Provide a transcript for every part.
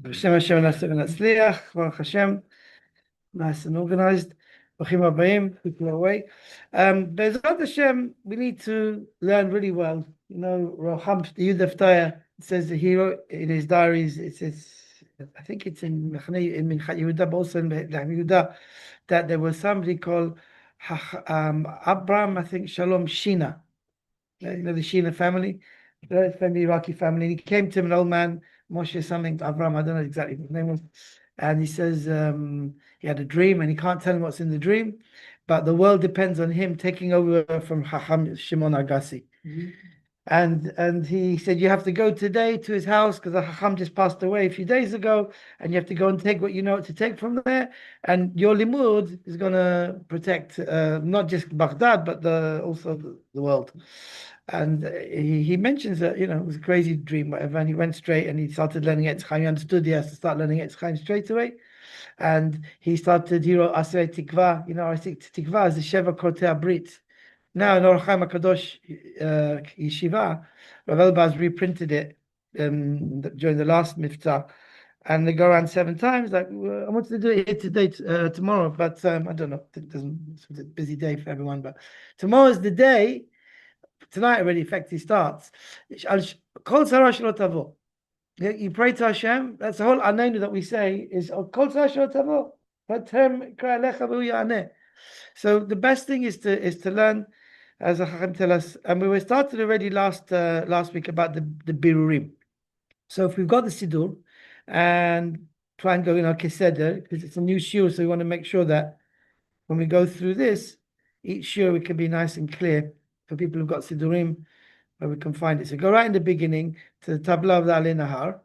בשם השם נעשה ונצליח, ברוך השם, nice and organized. ברוכים הבאים, people away. בעזרת השם, we need to learn really well. You know, Roham Yudaftayer says that he wrote in his diaries, it says, I think it's in Minchat Yehuda, but also in Yehuda, that there was somebody called Abraham, I think, Shalom Shina. You know, the Shina family, very family, Iraqi family. And he came to him, an old man, Moshe something, Avram, I don't know exactly what his name was. And he says he had a dream and he can't tell him what's in the dream, but the world depends on him taking over from Chacham Shimon Agassi. And he said, you have to go today to his house because the Chacham just passed away a few days ago, and you have to go and take what you know what to take from there. And your limud is going to protect not just Baghdad, but also the world. And he mentions that, you know, it was a crazy dream, whatever. And he went straight and he started learning Etz Chaim. He understood he has to start learning Etz Chaim straight away. And he wrote Asrei Tikva. You know, Tikva is the Sheva Kortei Brit. Now in Or Chaim HaKadosh Yeshiva, Rav Elbaz reprinted it during the last Miftah, and they go around 7 times. Like, I wanted to do it here today, tomorrow, but I don't know. It's a busy day for everyone, but tomorrow is the day. Tonight already, effectively starts. Kol tzara shelo tavo. You pray to Hashem. That's the whole anenu that we say is Kol tzara shelo tavo. So the best thing is to learn, as the Chacham tell us, and we were started already last week about the birurim. So if we've got the Siddur, and try and go in our Keseder, because it's a new Shiur, so we want to make sure that when we go through this, each Shiur we can be nice and clear for people who've got Siddurim, where we can find it. So go right in the beginning to the Tabla of the Alei Nahar.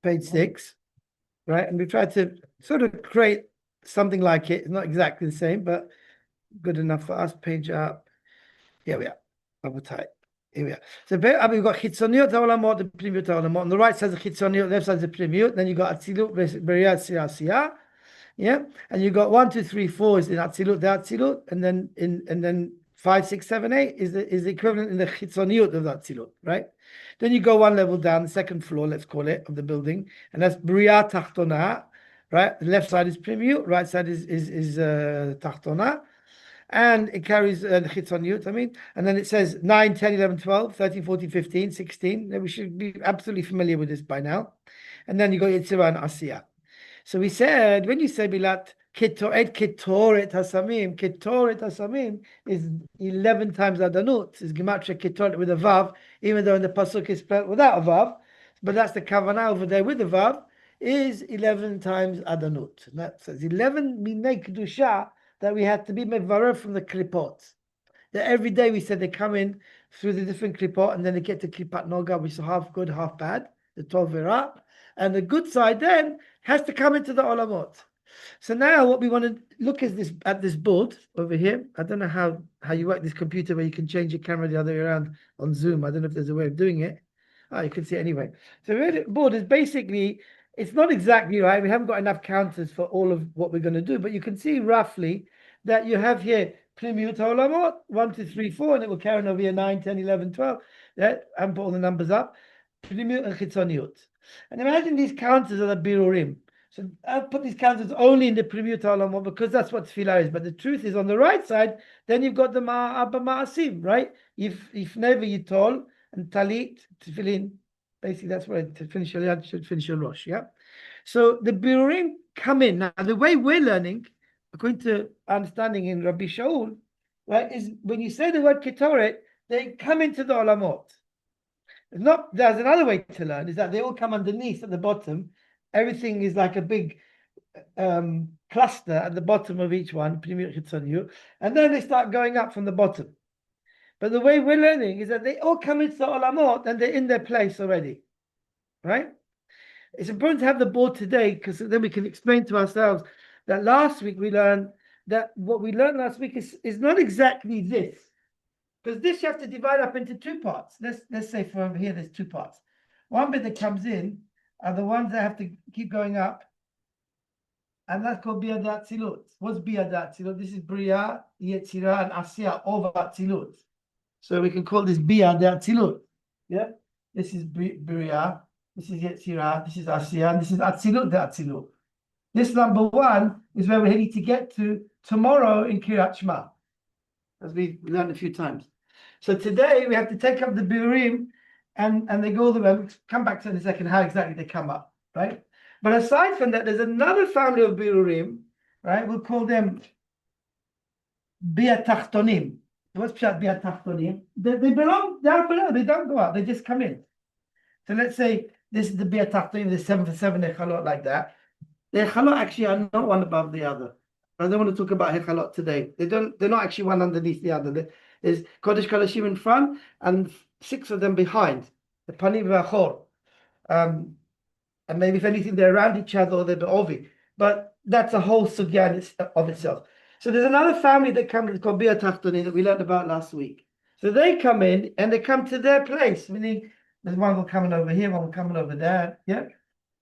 Page 6, right? And we try to sort of create something like it. It's not exactly the same, but good enough for us. Page up. Here we are. Over tight. Here we are. So we've got Chitzoniot HaOlamot, the Pnimiut HaOlamot. On the right side is the Chitzoniot, left side is the Pnimiut. Then you've got Atzilut, Beriyat, Siyah. Yeah, and you got 1, 2, 3, 4 is in Atzilut, the Atzilut, and then 5, 6, 7, 8 is the equivalent in the Chitzoniut of the Atzilut, right? Then you go one level down, the second floor, let's call it, of the building, and that's Bria Tachtona, right? The left side is Primiut, right side is Tachtona, and it carries the Chitzoniut, and then it says 9, 10, 11, 12, 13, 14, 15, 16. We should be absolutely familiar with this by now. And then you got Yetzirah and Asiyah. So we said, when you say Bilat, Ketoret Hasamim is 11 times Adanut. It's Gematria Ketoret with a Vav, even though in the Pasuk is spelled without a Vav. But that's the Kavanah over there with the Vav, is 11 times Adanut. And that says 11 Minei Kedusha that we had to be mevarer from the Klipot. That every day we said they come in through the different Klipot and then they get to Klipat Noga, which is half good, half bad, the Tov Virah. And the good side then has to come into the Olamot. So now what we want to look at this board over here. I don't know how you work this computer where you can change your camera the other way around on Zoom. I don't know if there's a way of doing it. Oh, you can see it anyway. So the board is basically, it's not exactly right. We haven't got enough counters for all of what we're going to do, but you can see roughly that you have here Pnimiut HaOlamot, 1, 2, 3, 4, and it will carry on over here 9, 10, 11, 12. Yeah, and put all the numbers up. Pnimiut and Chitzoniut. And imagine these counters are the birurim. So I've put these counters only in the Pnimiut HaOlamot because that's what tefillah is. But the truth is, on the right side, then you've got the Abba Ma'asim, right? If never Yitol and Talit, tefillin. Basically, that's what to finish your yad should finish your rosh. Yeah. So the birurim come in. Now, the way we're learning, according to understanding in Rabbi Shaul, right, is when you say the word Ketoret, they come into the Olamot. There's another way to learn, is that they all come underneath at the bottom. Everything is like a big cluster at the bottom of each one, and then they start going up from the bottom. But the way we're learning is that they all come into the Olamot and they're in their place already, right? It's important to have the board today because then we can explain to ourselves that last week we learned that what we learned last week is not exactly this. Because this you have to divide up into 2 parts. Let's say from over here there's 2 parts. One bit that comes in are the ones that have to keep going up. And that's called Biyad Atzilut. What's Biyad Atzilut? This is Bria, Yetzirah, and Asiyah of Atzilut. So we can call this Bia de Atzilut. Yeah? This is Bria, this is Yetzirah, this is Asiya, and this is Atzilut de Atzilut. This number 1 is where we need to get to tomorrow in Kiryat Shema, as we learned a few times. So today we have to take up the habirurim, and they go all the way. We'll come back to in a second how exactly they come up, right? But aside from that, there's another family of habirurim, right? We'll call them Bia Tachtonim. What's Pshat Bia Tachtonim? They belong down below. They don't go up. They just come in. So let's say this is the Bia Tachtonim, the 7 for 7 hechalot like that. The hechalot actually are not one above the other. I don't want to talk about hechalot today. They're not actually one underneath the other. There's Kodesh Kodeshim in front and 6 of them behind. The Panim V'Achor. And maybe if anything, they're around each other or they're be'ovi. But that's a whole sugya of itself. So there's another family that comes called Bia Tachtonim that we learned about last week. So they come in and they come to their place, meaning there's one coming over here, one coming over there. Yeah.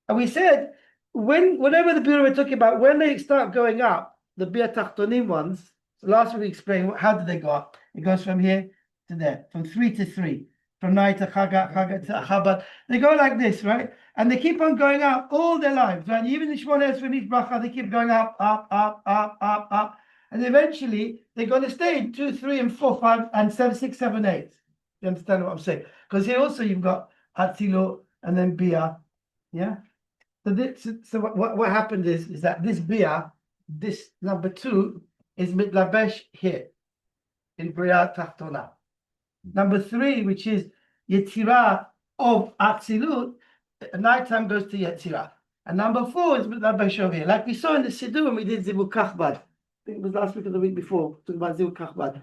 And we said whenever the Bureau we're talking about, when they start going up, the Bia Tachtonim ones, so last week we explained how did they go up? It goes from here to there, from 3 to 3, from night to Chaga to Chabad. They go like this, right? And they keep on going up all their lives, right? Even the Shmoneh from each bracha, they keep going up, up, up, up, up, up. And eventually they're going to stay in 2, 3, and 4, 5, and 7, 6, 7, 8. You understand what I'm saying? Because here also you've got Atzilut and then Bia. Yeah? So what happened is that this Bia, this number 2, is mitlabesh here in Bria Tachtona. Number 3, which is Yetzirah of Atzilut, at nighttime goes to Yetzirah. And number 4 is mitlabesh over here. Like we saw in the Siddur when we did Zivu Kachbad. I think it was last week or the week before, talking about Zivu Kachbad.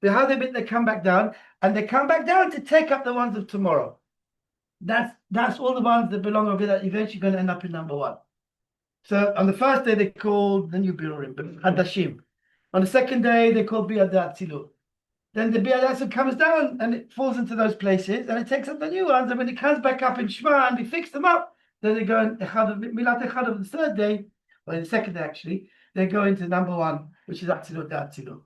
But how they come back down, and they come back down to take up the ones of tomorrow. That's all the ones that belong over there that eventually going to end up in number 1. So on the first day they called the new habirurim, Hadashim. On the second day they called Bia Atzilut. Then the Bia Atzilut comes down and it falls into those places and it takes up the new ones. And when it comes back up in Shema and we fix them up, then they go in Milat Echad of the third day, or in the second day actually, they go into number 1, which is Atzilut Atzilut.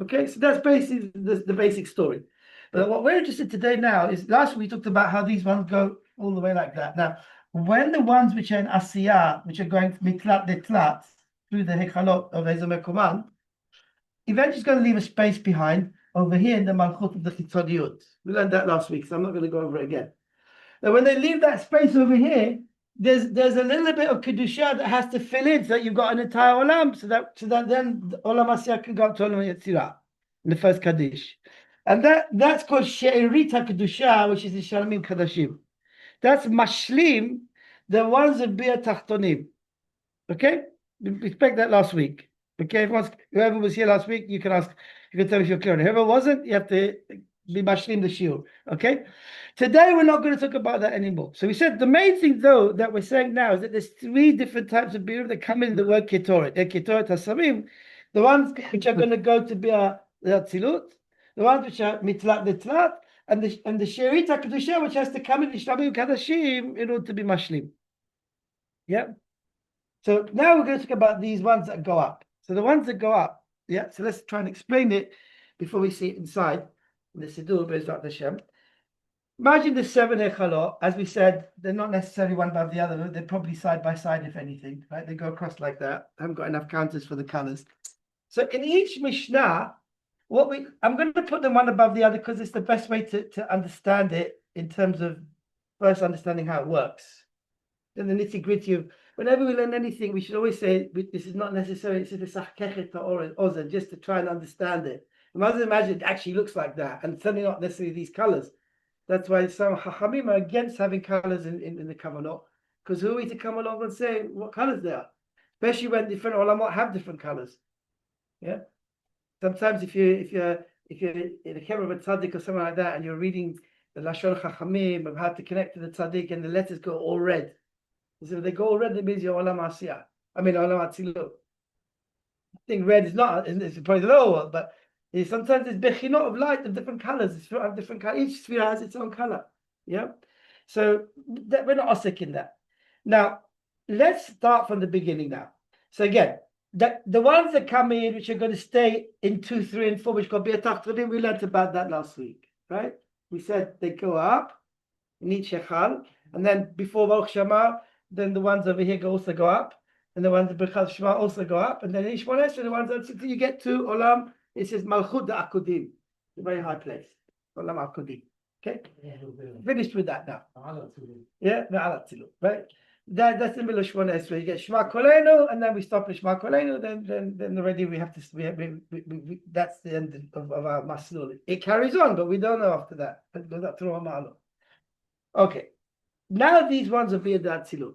Okay, so that's basically the basic story. But what we're interested today now is, last week we talked about how these ones go all the way like that. Now, when the ones which are in Asiya, which are going to mitlat detlat through the hechalot of Ezehu mekoman, eventually it's going to leave a space behind over here in the malchut of the chitzoniyut. We learned that last week, so I'm not going to go over it again. Now, when they leave that space over here, there's a little bit of kedusha that has to fill in so that you've got an entire olam, so that then olam Asiya can go up to olam Yetzirah in the first kaddish. And that's called She'erit HaKedusha, which is the Shalomim Kadashim. That's mashlim, the ones that Bia Tachtonim. Okay? We expect that last week. Okay? Whoever was here last week, you can ask, you can tell me if you're clear. Whoever wasn't, you have to be mashlim the shiur. Okay? Today, we're not going to talk about that anymore. So we said the main thing, though, that we're saying now is that there's 3 different types of Bia that come in the word Ketoret. Ketoret HaSamim, the ones which are going to go to Bia Atzilut, the ones which are mitlat detlat, and the She'erit HaKedusha, which has to come in the Shalomim Kadashim in order to be mashlim. Yeah. So now we're going to talk about these ones that go up. So the ones that go up, yeah. So let's try and explain it before we see it inside in the Siddur Be'ezrat Hashem. Imagine the 7 hechalot, as we said, they're not necessarily one above the other. They're probably side by side, if anything, right? They go across like that. I haven't got enough counters for the colors. So in each Mishnah, I'm going to put them one above the other because it's the best way to understand it in terms of first understanding how it works. Then the nitty-gritty of whenever we learn anything, we should always say this is not necessarily just to try and understand it. Imagine it actually looks like that, and certainly not necessarily these colors. That's why some Chachamim are against having colors in the kavanot, because who are we to come along and say what colors they are, especially when different olamot have different colors. Yeah. Sometimes if you're in a camera of a tzaddik or something like that, and you're reading the Lashon Chachamim of how to connect to the tzaddik, and the letters go all red. So if they go all red, it means you're Olam Asiya. Olam Atzilut. I think red is not, it's probably the lower one, but sometimes there's bechinot of light of different colors. It's of different colors. Each sphere has its own color. Yeah. So we're not osik in that. Now, let's start from the beginning now. So again, the ones that come in, which are going to stay in 2, 3, and 4, which got betach, we learned about that last week, right? We said they go up in each hikel, and then before Baruch Shema, then the ones over here also go up, and the ones that B'chal Shema also go up, and then each one else, the ones that you get to Olam, it says Malchut the Akudim, a very high place, Olam Akudim. Okay, finished with that now. Yeah, right. That's the middle of Shemona Esrei. You get Shema Kolenu, and then we stop at Shema Kolenu. Then already we have to. That's the end of our Maslul. It carries on, but we don't know after that. Okay, now these ones are Biyad Atzilut.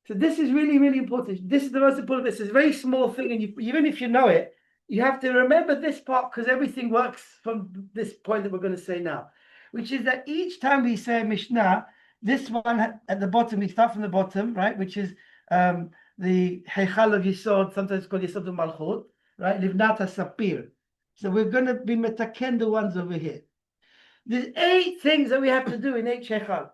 So this is really, really important. This is the most important. This is a very small thing, and even if you know it, you have to remember this part because everything works from this point that we're going to say now, which is that each time we say Mishnah, this one at the bottom, we start from the bottom, right? Which is the Heichal of Yisod, sometimes called Yisod of Malchut, right? Livnat Sapir. So we're going to be metaken the ones over here. There's 8 things that we have to do in each Heichal.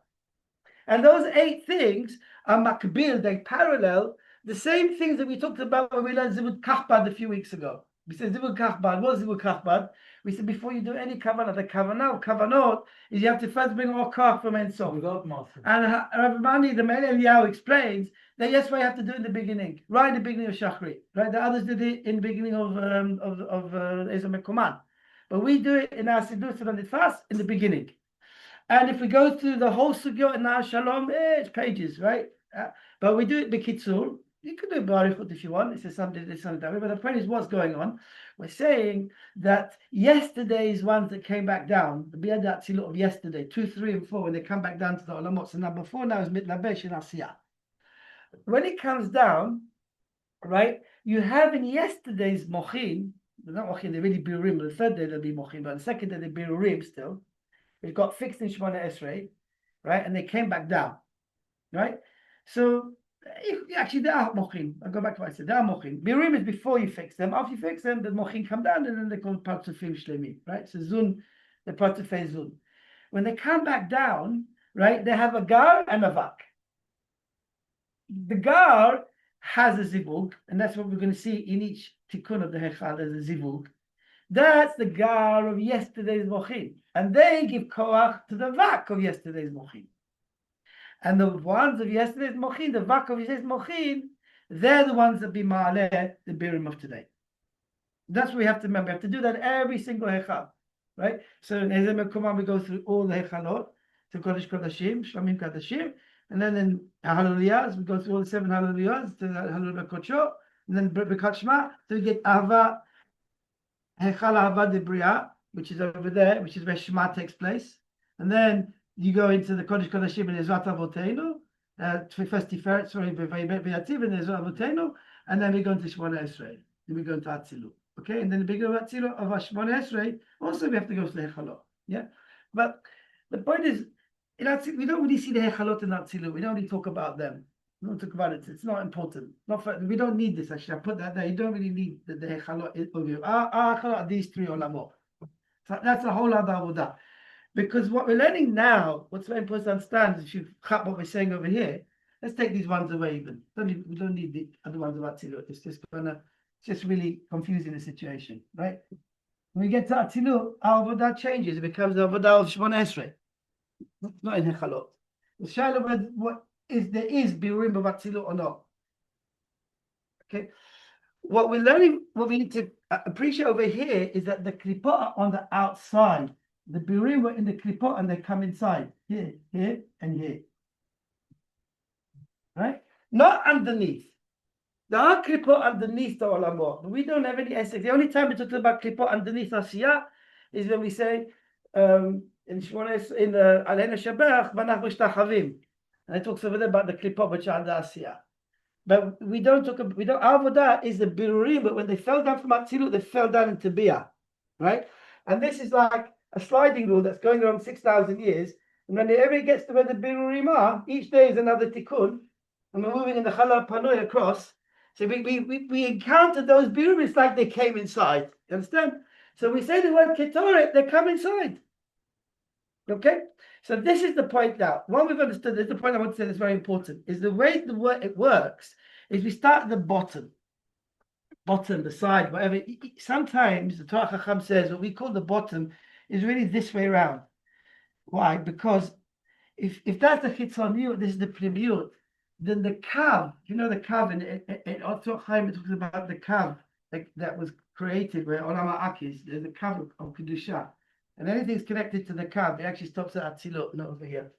And those 8 things are makbil, they parallel the same things that we talked about when we learned Zivud Kachbad a few weeks ago. We said Zivud Kachbad, what is Zivud Kachbad? We said before you do any kavanah, the kavanot is you have to first bring all kach from Ein Sof. And Rabbi Mani, the Meir Eliyahu, explains that yes, we have to do it in the beginning, right in the beginning of Shachri, right? The others did it in the beginning of Ezehu mekoman, but we do it in our Siddur Sudan Nitfas in the beginning. And if we go through the whole sugya in our Shalom, it's pages, right? But we do it b'kitzur. You can do it b'arichut if you want. This is something that way. But the point is, what's going on? We're saying that yesterday's ones that came back down, the Biyad Atzilut of yesterday, 2, 3, and 4, when they come back down to the Olamot. So number 4 now is mitlabesh in Asiyah. When it comes down, right, you have in yesterday's mochin, not mochin, they're really birurim. The third day they'll be mochin, but the second day they're birurim still. It got fixed in Shemona Esrei, right? And they came back down, right? So actually they are mochin. I'll go back to what I said. They are mochin. Birurim is before you fix them. After you fix them, the mochin come down, and then they call partufim shlemi, right? So zun, the partufei zun. When they come back down, right, they have a gar and a vak. The gar has a zivug, and that's what we're going to see in each tikkun of the Hikel. There's a zivug. That's the gar of yesterday's mochin. And they give koach to the vak of yesterday's mochin. And the ones of yesterday's mochin, the vak of yesterday's mochin, they're the ones that be ma'aleh, the birim of today. That's what we have to remember. We have to do that every single heichal, right? So in Ezehu mekoman, we go through all the heichalot, to Kodesh Kodashim, Shlamim Kodashim, and then in Haluliyahs, we go through all the 7 Haluliyahs, to Halul Kocho, and then Birkat Shema, so we get Ahava, Heichal Ahava de Bria, which is over there, which is where Shema takes place. And then you go into the Kodesh Kodashim and Ezrat Avotenu, first Tiferet, sorry, V'yativ and Ezrat Avotenu, and then we go into Shemona Esrei. Then we go into Atzilut. Okay, and then the beginning of Atzilut of Shemona Esrei, also we have to go to the Hechalot. Yeah, but the point is, in Atzilut, we don't really see the Hechalot in Atzilut. We don't really talk about them. We don't talk about it. It's not important. We don't need this. Actually, I put that there. You don't really need the Hechalot of you. Our Hechalot are these 3 olamot. So that's a whole other avodah. Because what we're learning now, what's very important to understand is if you cut what we're saying over here, let's take these ones away even. We don't need the other ones about Atzilut. It's just really confusing the situation, right? When we get to Atzilut, our avodah changes. It becomes the avodah of Shemona Esrei. Not in Hechalot. The shaila what is there is birurim of Atzilut or not. Okay. What we're learning, what we need to appreciate over here is that the klipot are on the outside. The birurim were in the klipot and they come inside. Here, here, and here. Right? Not underneath. There are klipot underneath the olamot, but we don't have any essence. The only time we talk about klipot underneath Asiyah is when we say in Alena Shabach, Vanach Mishtachavim. And it talks over there about the klipot which are under Asiyah. But we don't talk about, our avodah is the birurim, but when they fell down from Atzilut, they fell down into Biyah, right? And this is like a sliding rule that's going on 6,000 years. And when it ever gets to where the birurim are, each day is another tikkun, and we're moving in the Chalal Panoi across. So we encounter those birurim, it's like they came inside. You understand? So we say the word ketoret, they come inside. Okay? So this is the point now. What we've understood, this is the point I want to say that's very important, is the way it works is we start at the bottom. bottom, the side, whatever. Sometimes the Torah Chacham says what we call the bottom is really this way around. Why? Because if that's the chitzoniyut, this is the pnimiyut, then the kav, you know the kav, and also Chaim talks about the kav that was created where Olam Ha'ak is. There's a kav of kedusha, and anything's connected to the kav, it actually stops at Atzilut, not over here.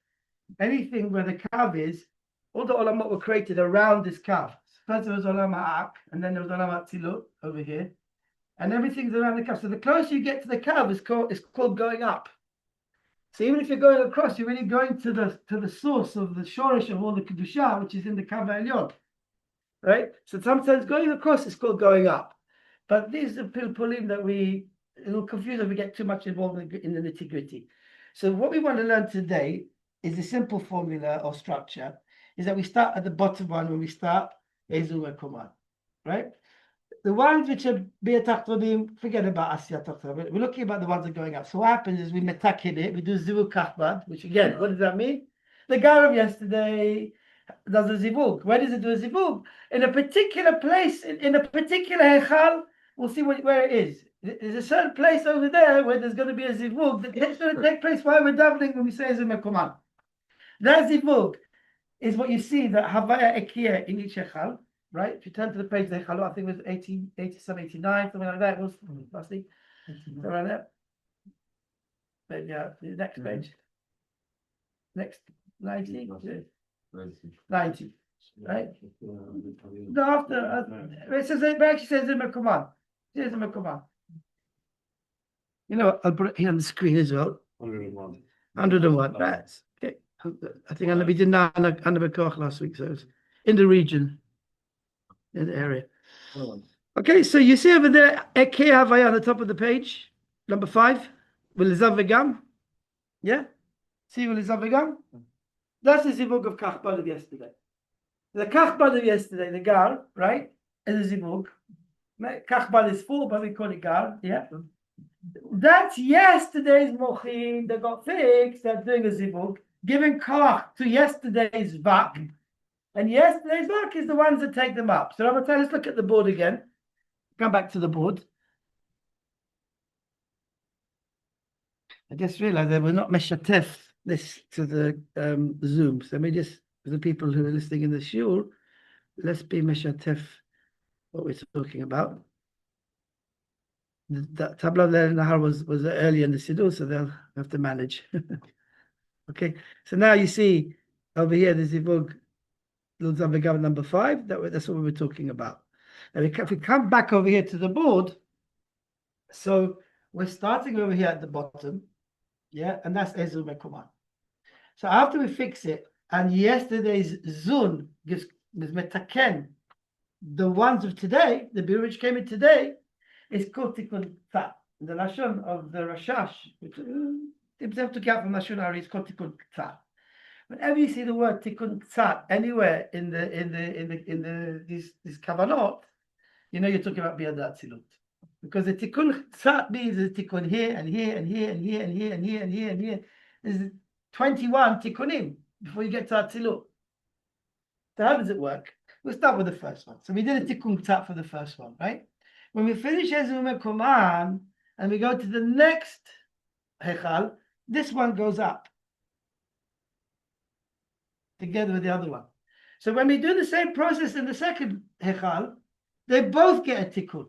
Anything where the kav is, all the olamot were created around this kav. First there was Olam Ha'ak, and then there was Olam Atzilut over here, and everything's around the kav. So the closer you get to the kav, it's called going up. So even if you're going across, you're really going to the source of the shorish of all the kedusha, which is in the kav elyon, right? So sometimes going across is called going up, but these are pilpulim that it'll confuse if we get too much involved in the nitty gritty. So what we want to learn today is a simple formula or structure. Is that we start at the bottom one when we start Ezehu mekoman, right? The ones which are b'atachtonim, forget about asiyat tachtonim. We're looking about the ones that are going up. So what happens is we metakin it, we do zivug kachbad, which again, what does that mean? The guy of yesterday does a zivug. Where does it do a zivug? In a particular place, in a particular hikel, we'll see where it is. There's a certain place over there where there's going to be a zivug that's going to take place while we're davening when we say Ezehu mekoman. That zivug is what you see, the havaya ekia in each hikel. Right? If you turn to the page, the hikel, I think it was 87, 89, something like that. It was last week. Around there. But yeah, the next page. Next 90. 90. Right? No, after it says it actually says in mekoman. It says in mekoman. You know, I'll put it here on the screen as well. 101. 101. Right. Okay. I think we did that under Bekoch last week, so it's in the region. In the area. Okay, so you see over there, Ekei Havaya on the top of the page, number 5, V'lezav v'gam. Yeah? See V'lezav v'gam? That's the zivug of Kachbad of yesterday. The Kachbad of yesterday, the Gar, right? Is a zivug. Kachbad is 4, but we call it Gar, yeah? That's yesterday's mochin that got fixed, they're doing a zivug, giving koach to yesterday's vak. And yesterday's work is the ones that take them up. So Rabbi, let's look at the board again. Come back to the board. I just realized that we're not meshatef this to the Zoom. So maybe just for the people who are listening in the Shiur, let's be meshatef what we're talking about. The tabla there in the Nahar was early in the Siddur, so they'll have to manage. Okay, so now you see over here the zivug number 5, that's what we were talking about. Now if we come back over here to the board, so we're starting over here at the bottom, yeah, and that's Ezehu mekoman. So after we fix it, and yesterday's zun gives metaken, the ones of today, the beer which came in today, is called tikun tat. The lashon of the Rashash, which himself took out from Lashon Ari, is called tikun tat. Whenever you see the word tikkun tzat anywhere in these kavanot, you know you're talking about biyad atzilut, because the tikkun tzat means the tikkun here and here and here and here and here and here and here and here. There's 21 tikkunim before you get to atzilut. So how does it work? We'll start with the first one. So we did a tikkun tzat for the first one, right? When we finish Ezehu mekoman and we go to the next hikel, this one goes up together with the other one. So when we do the same process in the second hikel, they both get a tikkun.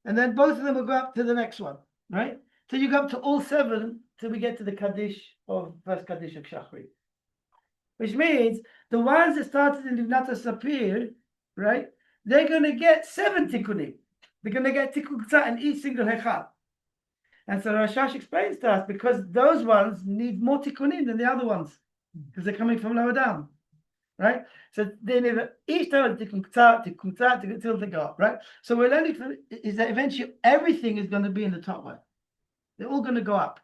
And then both of them will go up to the next one, right? So you go up to all 7 till we get to the Kaddish of first Kaddish of Shachri. Which means the ones that started in Livnat Sapir, right? They're going to get 7 tikkunim. They're going to get tikkun tzat in each single hikel. And so Rashash explains to us because those ones need more tikkunim than the other ones, because they're coming from lower down, right? So they never each time tikkun tzat until they go up, right? So we're learning is that eventually everything is going to be in the top one. They're all going to go up.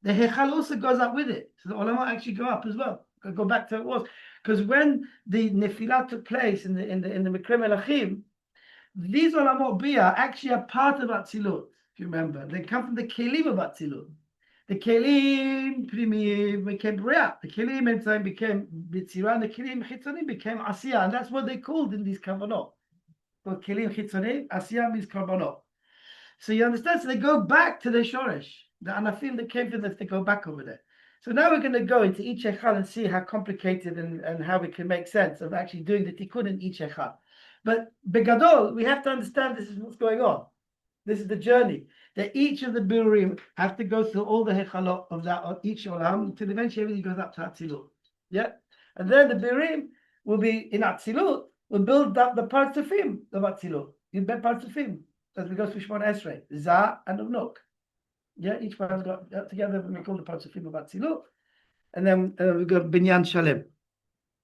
The hikel also goes up with it, so the olamot actually go up as well. Go back to what it was, because when the nefilah took place in the Mikra Melachim, these olamot bia actually are part of Atzilut. If you remember, they come from the kelim of Atzilut. The kelim primiv became bria. The kelim inside became bitzira, and the kelim chitzonim became asiya, and that's what they called in these kavanot. for kilim chitzonim. Asiyah means korbanot. So you understand? So they go back to the shoresh. The anafim that came from this, they go back over there. So now we're going to go into each hikel and see how complicated and how we can make sense of actually doing the tikkun in each hikel. But begadol, we have to understand this is what's going on. This is the journey. That each of the birurim have to go through all the hechalot of that of each olam until eventually everything goes up to Atzilut. Yeah? And then the birurim will be in Atzilut, will build up the partsufim of Atzilut. You bet partsufim. As we go through Shmon Esrei, Za and Unok. Yeah, each one has got together, we call the partsufim of Atzilut. And then we've got Binyan Shalem.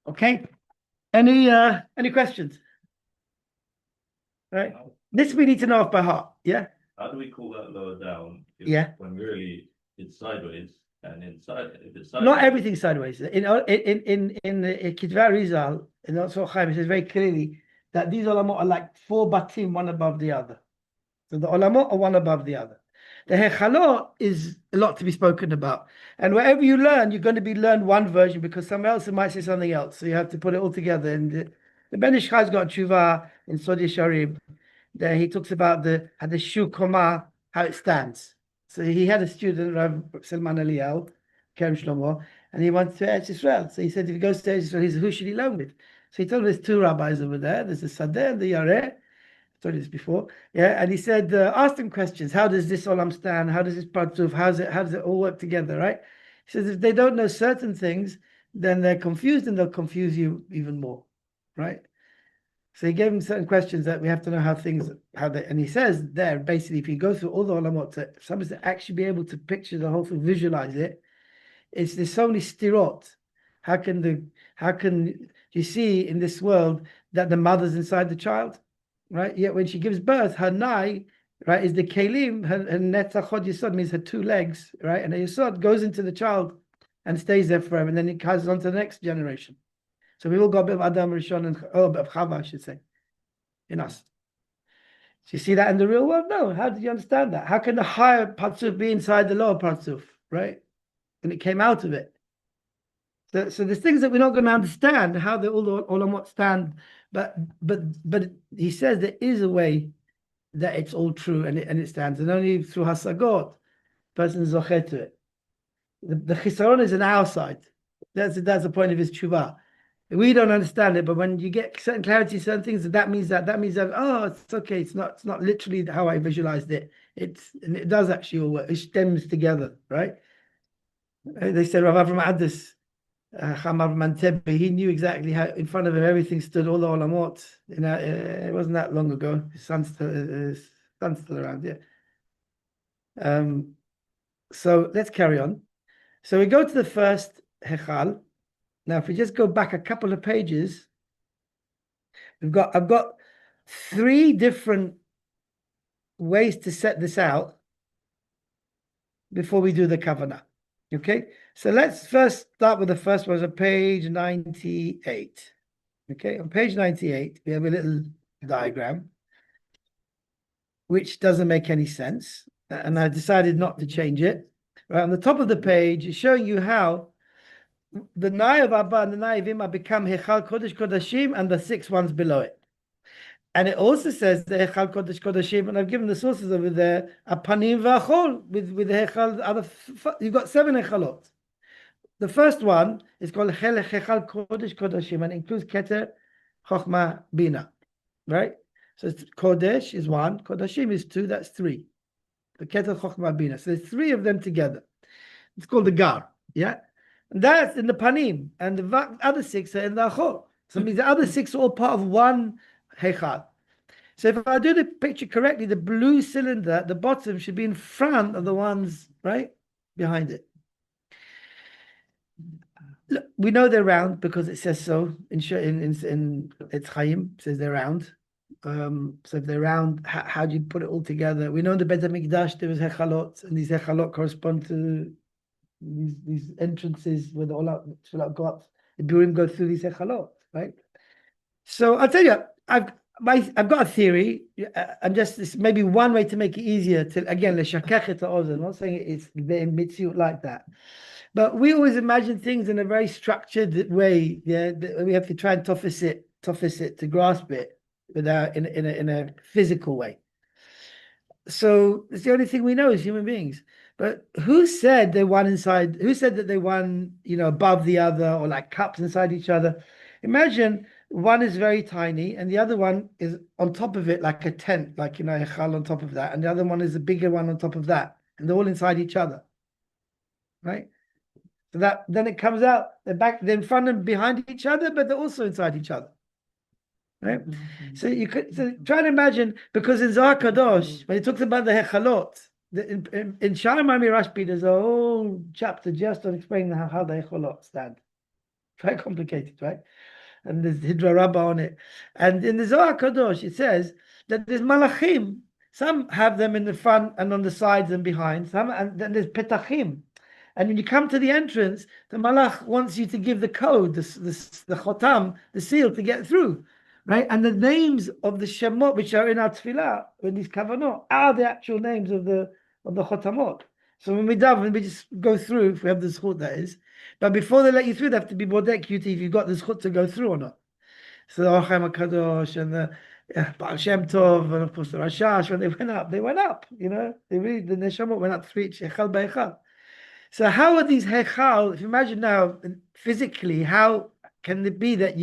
Okay? Any questions? Right? This we need to know off by heart. Yeah? How do we call that lower down? When really it's sideways and inside, if it's sideways. Not everything sideways. In Kitva Rizal, in also Chaim, it says very clearly that these olamot are like four batim, one above the other. So the olamot are one above the other. The hechalot is a lot to be spoken about. And wherever you learn, you're going to be learned one version because someone else might say something else. So you have to put it all together. And the Ben Ish Chai's got tshuva in Sodi Sharim. There he talks about the Shiur Koma, how it stands. So he had a student, Rav Salman Eliyahu, Kerem Shlomo, and he went to Eretz Israel. So he said, if he goes to Eretz Israel, who should he learn with? So he told him there's two rabbis over there. There's the Sadeh and the Yareh. I told you this before. Yeah, and he said, ask them questions. How does this olam stand? How does this partzuf? How does it all work together, right? He says, if they don't know certain things, then they're confused and they'll confuse you even more, right? So he gave him certain questions that we have to know and he says there, basically, if you go through all the olamot, if someone's to actually be able to picture the whole thing, visualize it, there's so many stirot. How can you see in this world that the mother's inside the child, right? Yet when she gives birth, her nai, right, is the kelim, her netzachot yisod means her two legs, right? And the yisod goes into the child and stays there forever, and then it passes on to the next generation. So we all got a bit of Adam Rishon and a bit of Chava, I should say, in us. So you see that in the real world? No. How did you understand that? How can the higher Partzuf be inside the lower Partzuf, right? And it came out of it. So there's things that we're not going to understand, how they all olamot stand. But he says there is a way that it's all true and it stands. And only through Hasagot, person is zocher to it. The chisaron is on our side. That's the point of his tshuva. We don't understand it, but when you get certain clarity, certain things, that means that. Oh, it's okay. It's not literally how I visualized it. And it does actually all work. It stems together, right? They said Rav Avram Addis, Chamav Mantebe, he knew exactly how in front of him everything stood, all the olamot. It wasn't that long ago. His son's still around, yeah. So let's carry on. So we go to the first Hichal. Now, if we just go back a couple of pages, I've got three different ways to set this out before we do the kavana. Okay, so let's first start with the first one, on page 98. Okay, on page 98, we have a little diagram which doesn't make any sense, and I decided not to change it. Right on the top of the page is showing you how the Nai of Abba and the Nai of Ima become Hichal Kodesh Kodashim and the 6 ones below it. And it also says the Hichal Kodesh Kodashim, and I've given the sources over there, Apanim V'achol, with the Hichal, you've got 7 Hichalot. The first one is called Hichal Kodesh Kodashim, and includes Keter, Chochma, Bina, right? So it's Kodesh is 1, Kodashim is 2, that's 3. The Keter, Chochma, Bina. So there's 3 of them together. It's called the Gar, yeah? And that's in the panim, and the other 6 are in the achor. So it means the other 6 are all part of one heichal. So if I do the picture correctly, the blue cylinder at the bottom should be in front of the ones right behind it. Look, we know they're round because it says so in it's Chaim, it says they're round. So if they're round, how do you put it all together? We know in the Bet HaMikdash there was hechalot, and these hechalot correspond to these entrances where the olam go up, the birurim go through these hechalot, right? So I'll tell you, I've got a theory. I'm just this maybe one way to make it easier to again l'shakach et ha'ozen. I'm not saying it's mitziut like that, but we always imagine things in a very structured way. Yeah, we have to try and toffice it to grasp it. without in a physical way. So it's the only thing we know as human beings. But who said they one inside? Who said that they one, above the other, or like cups inside each other? Imagine one is very tiny and the other one is on top of it like a tent, like hikel on top of that, and the other one is a bigger one on top of that, and they're all inside each other, right? So that then it comes out they're in front and behind each other, but they're also inside each other. Right? So you could try to imagine, because in Zohar Kadosh, when he talks about the hechalot, in Shara Mami Rashbi, there's a whole chapter just on explaining how the hechalot stand. Very complicated, right? And there's Hidra Rabbah on it. And in the Zohar Kadosh, it says that there's malachim. Some have them in the front and on the sides and behind. Some, and then there's petachim. And when you come to the entrance, the malach wants you to give the code, the chotam, the seal to get through. Right? And the names of the shemot, which are in our tefillah, in these kavanot, are the actual names of the chotamot. So when we daven, we just go through, if we have the zchut, that is. But before they let you through, they have to be bodek you if you've got the zchut to go through or not. So the Orchaim HaKadosh and the Baal Shem Tov, and of course the Rashash, when they went up, They really, the Neshamot went up to reach Hikel B'Hikel. So how are these Hikel, if you imagine now, physically, how can it be that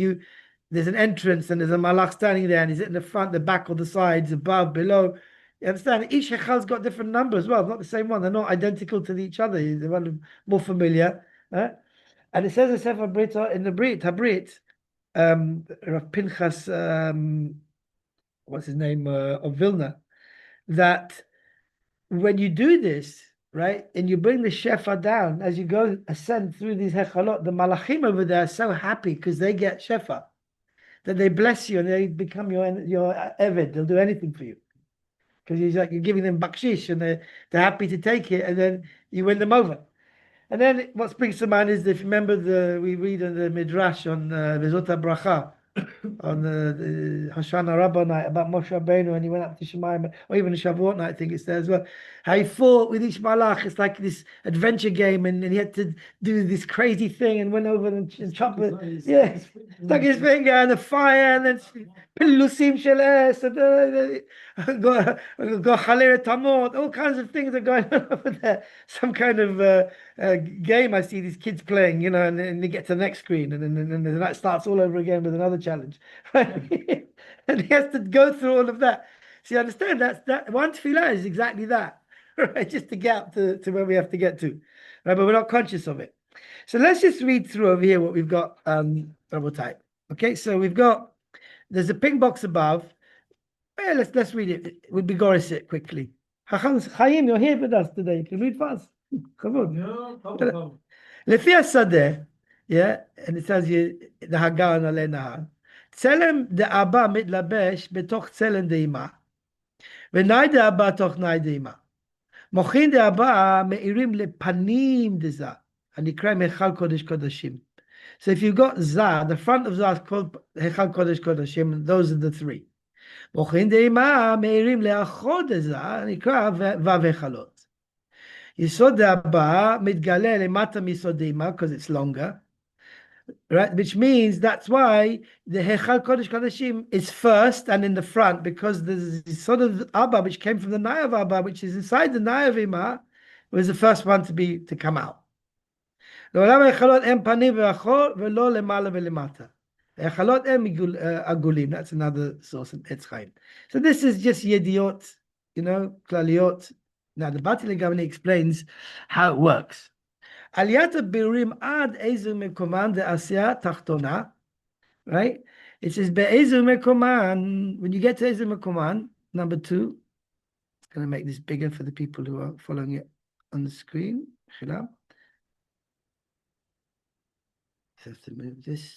there's an entrance and there's a malach standing there, and is it in the front, the back, or the sides, above, below? You understand? Each hechal's got different numbers as well, not the same one. They're not identical to each other. They're one more familiar. And it says in Sefer Brit, in the Habrit, Rav Pinchas, what's his name, of Vilna, that when you do this, right, and you bring the shefa down, as you go ascend through these hechalot, the malachim over there are so happy because they get shefa, that they bless you and they become your eved. They'll do anything for you because you're giving them bakshish, and they're happy to take it, and then you win them over. And then what springs to mind is, if you remember, we read in the Midrash on Vezot HaBracha, on the Hoshana Rabbah night, about Moshe Rabbeinu, and he went up to Shemayim, or even the Shavuot night, I think it's there as well. How he fought with each malach. It's like this adventure game, and he had to do this crazy thing and went over and chopped it. Yeah, stuck his finger in the fire, and then Pilusim Sheles, and go Chaler Tamot. All kinds of things are going on over there. Some kind of game I see these kids playing, and then they get to the next screen, and then that starts all over again with another challenge, right? And he has to go through all of that. So you understand that one tefillah is exactly that, right? Just to get up to where we have to get to, right? But we're not conscious of it. So let's just read through over here what we've got, Rabotai. Okay, so there's a pink box above. Well, let's read it. We'll be Goris it quickly. Chaim, you're here with us today. You can read fast. Come on. לפי השדה, and it says you, the Hagar עלי נהר, צלם דאבא מתלבש בתוך צלם דאמא, ונאי דאבא תוך נאי דאמא. מוחין דאבא מאירים לפנים דזה, הנקרא היכל קודש קודשים. So if you've got Zah, the front of Zah is called היכל קודש קודשים, and those are the three. מוחין דאמא מאירים לאחור דזה, הנקרא וו היכלות. Yisod Abba mitgale lemata misod Ima, because it's longer, right? Which means that's why the Hichal Kodesh Kodeshim is first and in the front, because there's sort of Abba which came from the Nai of Abba, which is inside the Nai of Ima, was the first one to come out. לעולם היכלות הם פנים ואחור ולא למעלה ולמטה. היכלות הם עגולים. That's another source in Etz Chaim. So this is just yediot, klaliyot. Now the Batili Gavni explains how it works. Aliyat habirurim ad Ezehu mekoman de asya tachtona, right? It says be'ezehu mekoman. When you get to Ezehu mekoman, number 2, it's going to make this bigger for the people who are following it on the screen. Have to move this.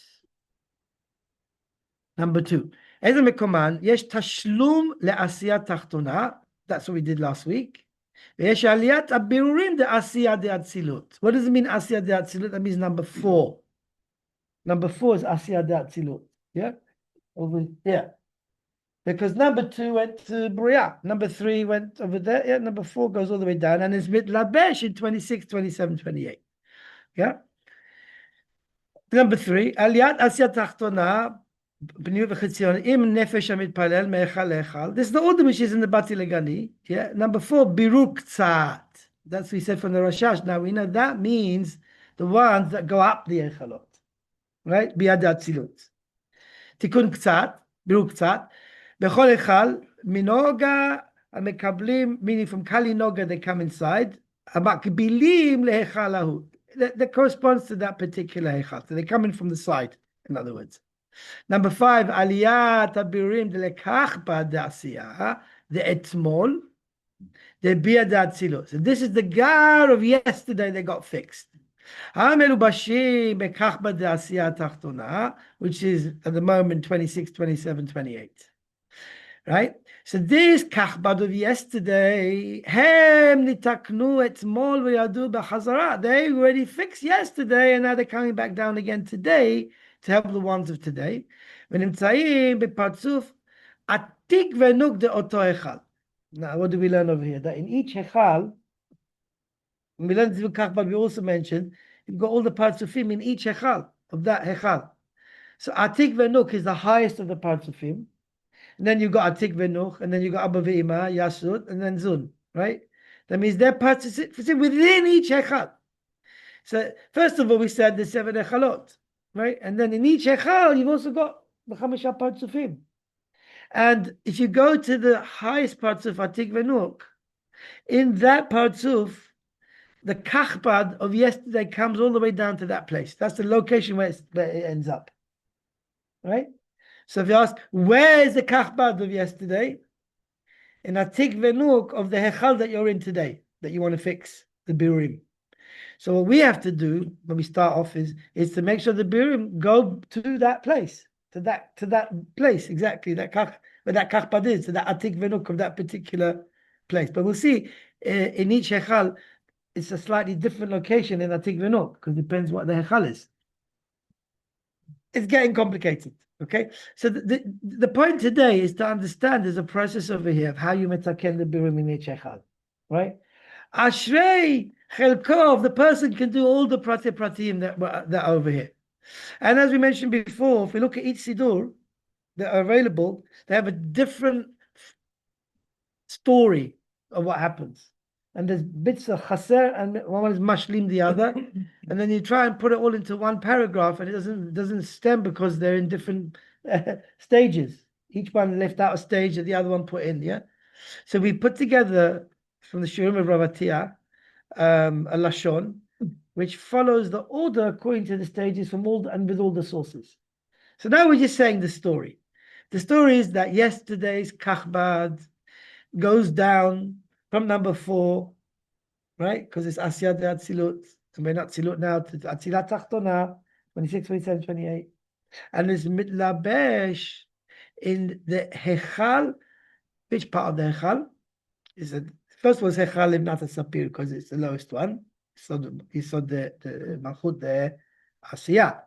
Number 2, Ezehu mekoman yesh tashlum le'asya tachtona. That's what we did last week. ויש עליית הבירורים דעשייה דאצילות. What does it mean עשייה דאצילות? That means number 4. Number 4 is עשייה דאצילות. Yeah? Over here. Because number 2 went to Bria. Number 3 went over there. Yeah, number 4 goes all the way down, and it's mitlabesh in 26, 27, 28. Yeah? Number 3, עליית עשייה תחתונה פנימיות וחיצון, עם נפש המתפלל מהיכל להיכל. This is the order which is in the Bati Legani. Yeah. Number 4, בירור קצת. That's what we said from the Rashash. Now we know that means the ones that go up the היכלות. Right? ביד האצילות. תיקון קצת, בירור קצת. בכל היכל, מנוגה המקבלים, meaning from Kali Noga they come inside, המקבילים להיכל ההוא. That corresponds to that particular היכל. So they come in from the side, in other words. Number 5, aliyat habirurim delekach ba'dasiya, the etmol, the bi'adatzilo. So this is the gar of yesterday that got fixed. Hamelubashim bekach ba'dasiya tachtona, which is at the moment 26, 27, 28. Right? So this kachbad of yesterday, hem nitaknu etmol v'yadu b'chazara. They already fixed yesterday, and now they're coming back down again today to help the ones of today. ונמצאים בפרצוף עתיק ונוק דאותו היכל. Now, what do we learn over here? That in each היכל, we learned this וכך, but we also mentioned, you've got all the partzufim in each היכל, of that היכל. So עתיק ונוק is the highest of the partzufim. And then you've got עתיק ונוק, and then you've got Abba ve'ima, Yasud, and then Zun, right? That means they're partzufim within each היכל. So first of all, we said the 7 היכלות. Right, and then in each היכל you've also got the Chamisha Partzufim. And if you go to the highest Partzuf Atik Venuk, in that Partzuf, the Kachbad of yesterday comes all the way down to that place. That's the location where it ends up. Right? So if you ask, where is the Kachbad of yesterday? In Atik Venuk of the Hikel that you're in today, that you want to fix, the Birurim. So what we have to do when we start off is to make sure the birurim go to that place, to that place exactly, that kach, where that kachbad is, to that atik venuk of that particular place. But we'll see in each hikel, it's a slightly different location in atik venuk because it depends what the hikel is. It's getting complicated. Okay, so the point today is to understand there's a process over here of how you metaken the birurim in each hikel, right? Ashrei Chelkov, the person can do all the pratim that are over here. And as we mentioned before, if we look at each Sidur that are available, they have a different story of what happens. And there's bits of chaser, and one is mashlim the other. And then you try and put it all into one paragraph, and it doesn't stem because they're in different stages. Each one left out a stage that the other one put in, yeah? So we put together from the Shiurim of Ravatia, a lashon, which follows the order according to the stages from with all the sources. So now we're just saying the story. The story is that yesterday's kachbad goes down from number 4, right? Because it's asiyat atzilut, and we're not atzilut now to atzilat tachtona, 26, 27, 28, and it's mitlabesh in the hikel. Which part of the hikel is it? First was Hikel Limnat Sapir because it's the lowest one. So he saw the Malchut there, Asiyah.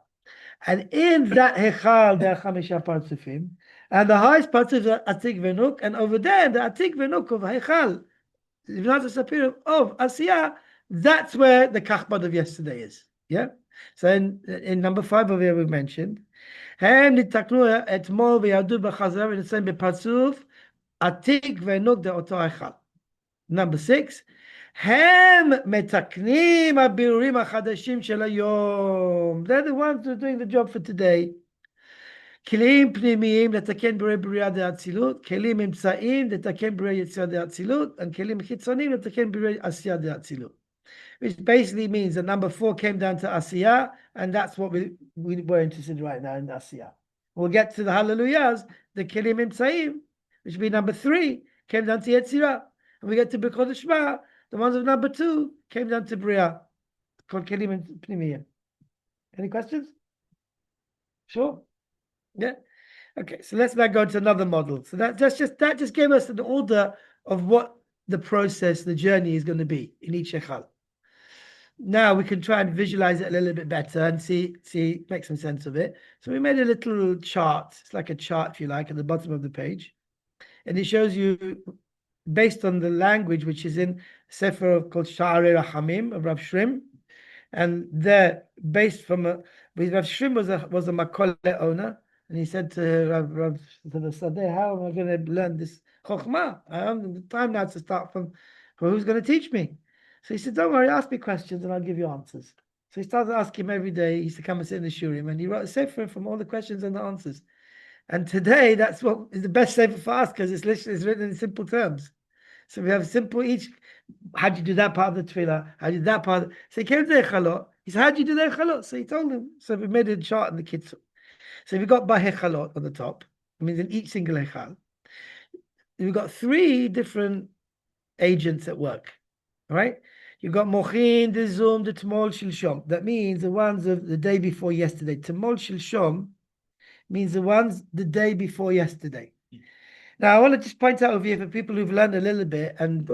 And in that Hikel, there are Chamisha Partzufim. And the highest Partzuf is Atik Venuk. And over there, the Atik Venuk of Hikel, Limnat Sapir of Asiyah, that's where the Kachbad of yesterday is. Yeah? So in number 5 over here we mentioned, Hem nitaknu etmol v'yadu b'chazar v'nitzayim b'partzuf Atik Venuk de'oto Hikel. Number 6, הם מתקנים הבירורים החדשים של היום. They're the ones who are doing the job for today. כלים פנימיים לתקן בירורי בריאה דאצילות, כלים אמצעיים לתקן בירורי יציאה דאצילות, and כלים חיצוניים לתקן בירורי עשייה דאצילות. Which basically means that number 4 came down to Asiyah, and that's what we were interested in right now in Asiyah. We'll get to the hallelujahs, the kelim imtsaim, which will be number 3, came down to Yetzirah. And we get to Bechol Shema, the ones of number 2 came down to Bria, called Kelim and Pnimiyah. Any questions? Sure? Yeah? Okay, so let's now go to another model. So that just gave us an order of what the process, the journey is going to be in each hikel. Now we can try and visualize it a little bit better and see, make some sense of it. So we made a little chart. It's like a chart, if you like, at the bottom of the page. And it shows you, based on the language which is in Sefer called Sha'arei Rachamim of Rav Shrim, and they're based from Rav Shrim was a Makole owner, And he said to Rav to the Sadeh, how am I going to learn this chokhmah? I have the time now to start from who's going to teach me. So he said, don't worry, ask me questions and I'll give you answers. So he started asking him every day. He used to come and sit in the shiurim, and he wrote a sefer from all the questions and the answers. And today, that's what is the best sefer for us, because it's written in simple terms. So we have simple each. How do you do that part of the tefillah? How do you do that part? So he came to the hikel. He said, how do you do the hikel? So he told him. So we made a chart in the kitzur. So we got by hikel on the top. It means in each single hikel, we've got 3 different agents at work. All right? You've got mochin, the zoom, the tmol shilshom. That means the ones of the day before yesterday. Tmol shilshom means the ones the day before yesterday. Now I want to just point out over here for people who've learned a little bit and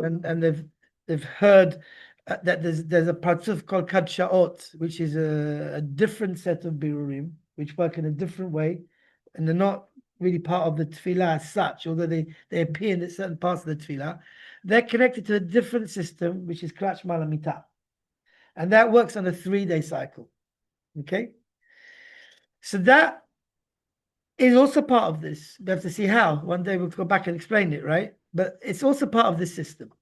they've heard that there's a parzuf called Kad Sha'ot, which is a different set of birurim, which work in a different way, and they're not really part of the tefillah as such, although they appear in certain parts of the tefillah. They're connected to a different system, which is Klatch Malamita. And that works on a 3-day cycle. Okay? So that is also part of this. We have to see how. One day we'll go back and explain it, right? But it's also part of this system,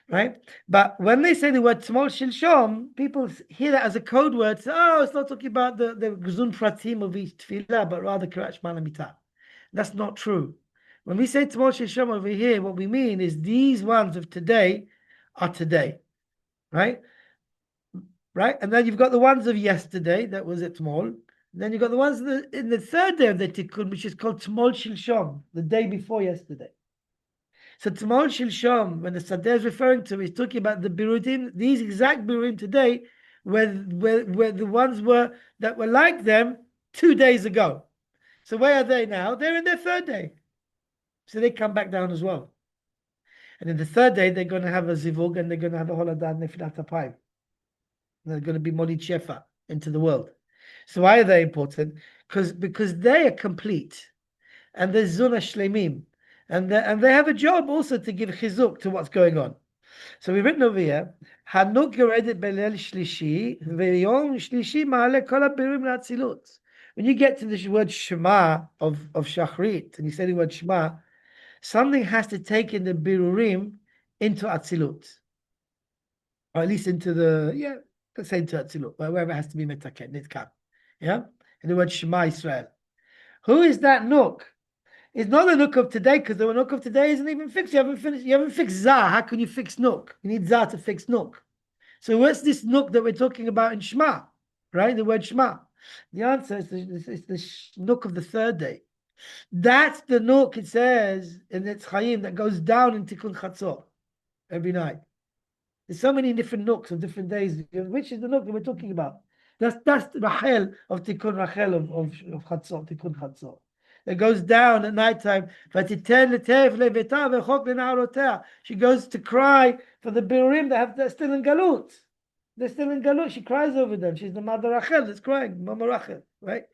right? But when they say the word Tmol Shilshom, people hear that as a code word. Say, oh, it's not talking about the Gzun Pratim of each tefillah, but rather Klatch Malamita. That's not true. When we say Tmol Shilshom over here, what we mean is these ones of today are today, right? Right? And then you've got the ones of yesterday, that was at Tmol. Then you've got the ones in the 3rd day of the Tikkun, which is called Tmol Shilshom, the day before yesterday. So Tmol Shilshom, when the Sadeh is referring to, he's talking about the birurim, these exact birurim today, where the ones that were like them 2 days ago. So where are they now? They're in their 3rd day. So they come back down as well. And in the 3rd day, they're going to have a zivug, and they're going to have a holadah nefilat apayim. They're going to be molid shefa into the world. So why are they important? Because they are complete, and they're zuna shlemim, and they have a job also to give chizuk to what's going on. So we've written over here, Hanuk yoredet belel shlishi, v'yom shlishi ma'ale kol habirurim la'atzilut. When you get to this word Shema of Shachrit, and you say the word Shema, something has to take in the birurim into Atzilut, or at least into the let's say into Atzilut, wherever it has to be metaken, nitkam. Yeah, and the word Shema Israel. Who is that Nuk? It's not the Nuk of today, because the Nuk of today isn't even fixed. You haven't fixed Zah. How can you fix Nuk? You need Zah to fix Nuk. So what's this Nuk that we're talking about in Shema? Right, the word Shema. The answer is the Nuk of the 3rd day. That's the Nuk, it says in its Chaim, that goes down in Tikkun Chatzor every night. There's so many different Nuks of different days. Which is the Nuk that we're talking about? That's the Rachel of Tikkun Rachel of Chatzor, Tikkun Chatzor. It goes down at night time. She goes to cry for the birurim that are still in Galut. They're still in Galut. She cries over them. She's the mother Rachel that's crying, Mama Rachel, right?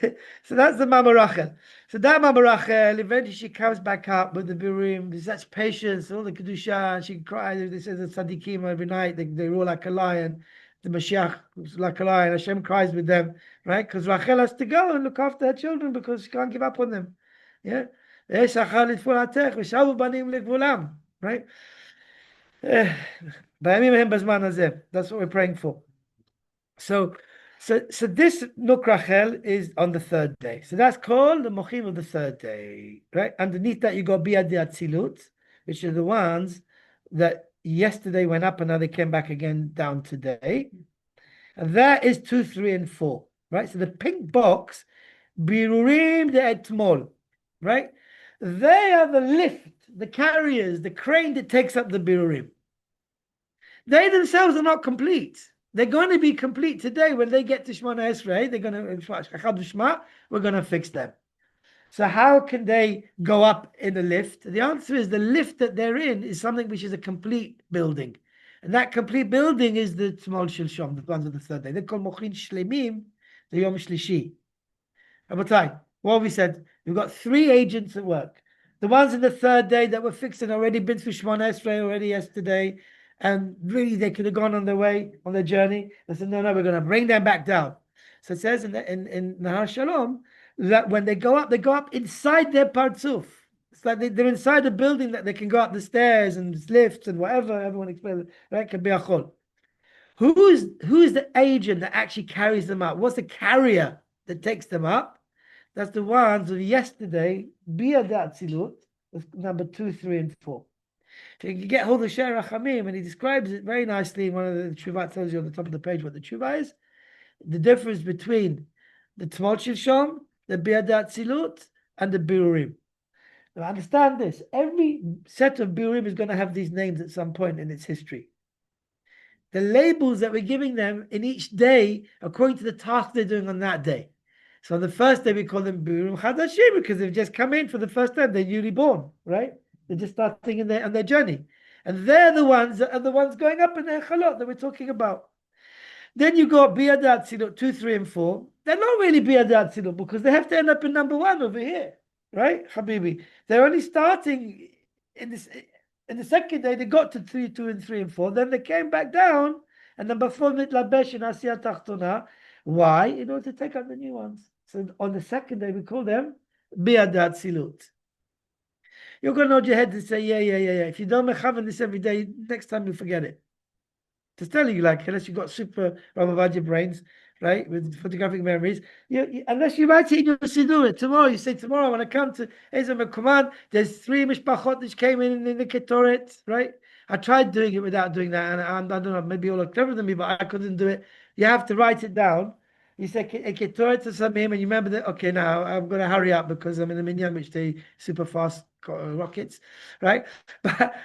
So that's the Mama Rachel. So that Mama Rachel, eventually she comes back up with the birurim. There's such patience, all the kedusha, and she cries. They say the tzaddikim every night. They roar like a lion. The Mashiach was like a lion. Hashem cries with them, right? Because Rachel has to go and look after her children because she can't give up on them. Yeah, right? That's what we're praying for. So this Nuk Rachel is on the 3rd day. So that's called the Mochim of the 3rd day, right? Underneath that you got Biad Atzilut, which are the ones that yesterday went up and now they came back again down today. And that is 2, 3, and 4, right? So the pink box, Birurim de Etmol, right? They are the lift, the carriers, the crane that takes up the Birurim. They themselves are not complete. They're going to be complete today when they get to Shemona Esrei. They're going to, we're going to fix them. So how can they go up in the lift? The answer is the lift that they're in is something which is a complete building. And that complete building is the Tmol Shilshom, the ones of the 3rd day. They're called Mochin Shlemim, the Yom Shlishi. Rabotai, what we said, we've got 3 agents at work. The ones in the 3rd day that were fixed and already been through Shemona Esrei already yesterday, and really they could have gone on their way, on their journey. They said, no, we're going to bring them back down. So it says in Nahar Shalom, that when they go up inside their partsuf. It's like they're inside a building that they can go up the stairs and lifts and whatever. Everyone explains, right? Can be a chol. Who's the agent that actually carries them up? What's the carrier that takes them up? That's the ones of yesterday, Biyad Atzilut, number 2, 3, and 4. So you can get hold of Shiur Rachamim, and he describes it very nicely in one of the Tshuva. Tells you on the top of the page what the Tshuva is. The difference between the Tmol Shilshom, the Biyad Atzilut, and the Birurim. Now understand this. Every set of Birurim is going to have these names at some point in its history. The labels that we're giving them in each day, according to the task they're doing on that day. So on the first day, we call them Birurim Chadashim because they've just come in for the first time. They're newly born, right? They're just starting on their journey. And they're the ones that are the ones going up in the hechalot that we're talking about. Then you got Biyad Atzilut 2, 3, and 4. They're not really Biyad Atzilut because they have to end up in number 1 over here, right, Habibi? They're only starting in this. In the second day, they got to 3, 2, and 3, and 4. Then they came back down, and number 4 mitlabesh in Asiyat Tachtona. Why? In order to take out the new ones. So on the second day, we call them Biyad Atzilut. You're going to nod your head and say, yeah. If you don't mechavan this every day, next time you forget it. Just telling you, like, unless you've got super Ramavaja brains, right, with photographic memories, unless you write it in your Siddur, tomorrow, you say, tomorrow, when I come to Ezehu mekoman, there's 3 mishpachot which came in the Ketoret, right? I tried doing it without doing that, and I don't know, maybe you're cleverer than me, but I couldn't do it. You have to write it down. You say Ketoret to Samim, and you remember that, okay, now I'm going to hurry up because I'm in the minyan, which they super fast rockets, right? But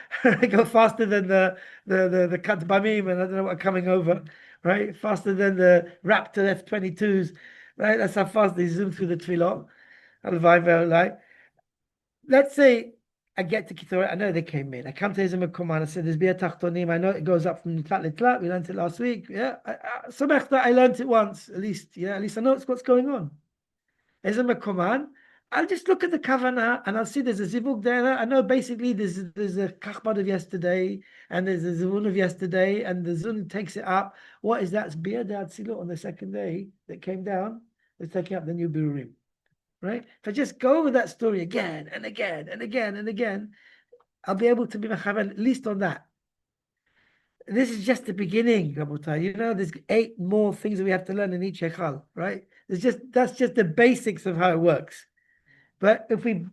they go faster than the Katbamim, and I don't know what coming over, right? Faster than the Raptor F-22s, right? That's how fast they zoom through the Tefillah. Let's say I get to Ketoret. I know they came in. I come to Ezehu mekoman. I said, there's Biyad Tachtonim. I know it goes up from Tlat Litlat. We learned it last week. Yeah. I learned it once, at least. Yeah, at least I know what's going on. Ezehu mekoman. I'll just look at the kavana and I'll see there's a zivug there. I know basically there's a kachbad of yesterday and there's a zivun of yesterday and the zun takes it up. What is that? It's Biyad Atzilut on the second day that came down. It's taking up the new birurim. Right? If I just go over that story again and again and again and again, I'll be able to be mechavan at least on that. This is just the beginning, Rabotai. You know, there's 8 more things that we have to learn in each hikel, right? That's just the basics of how it works. But if we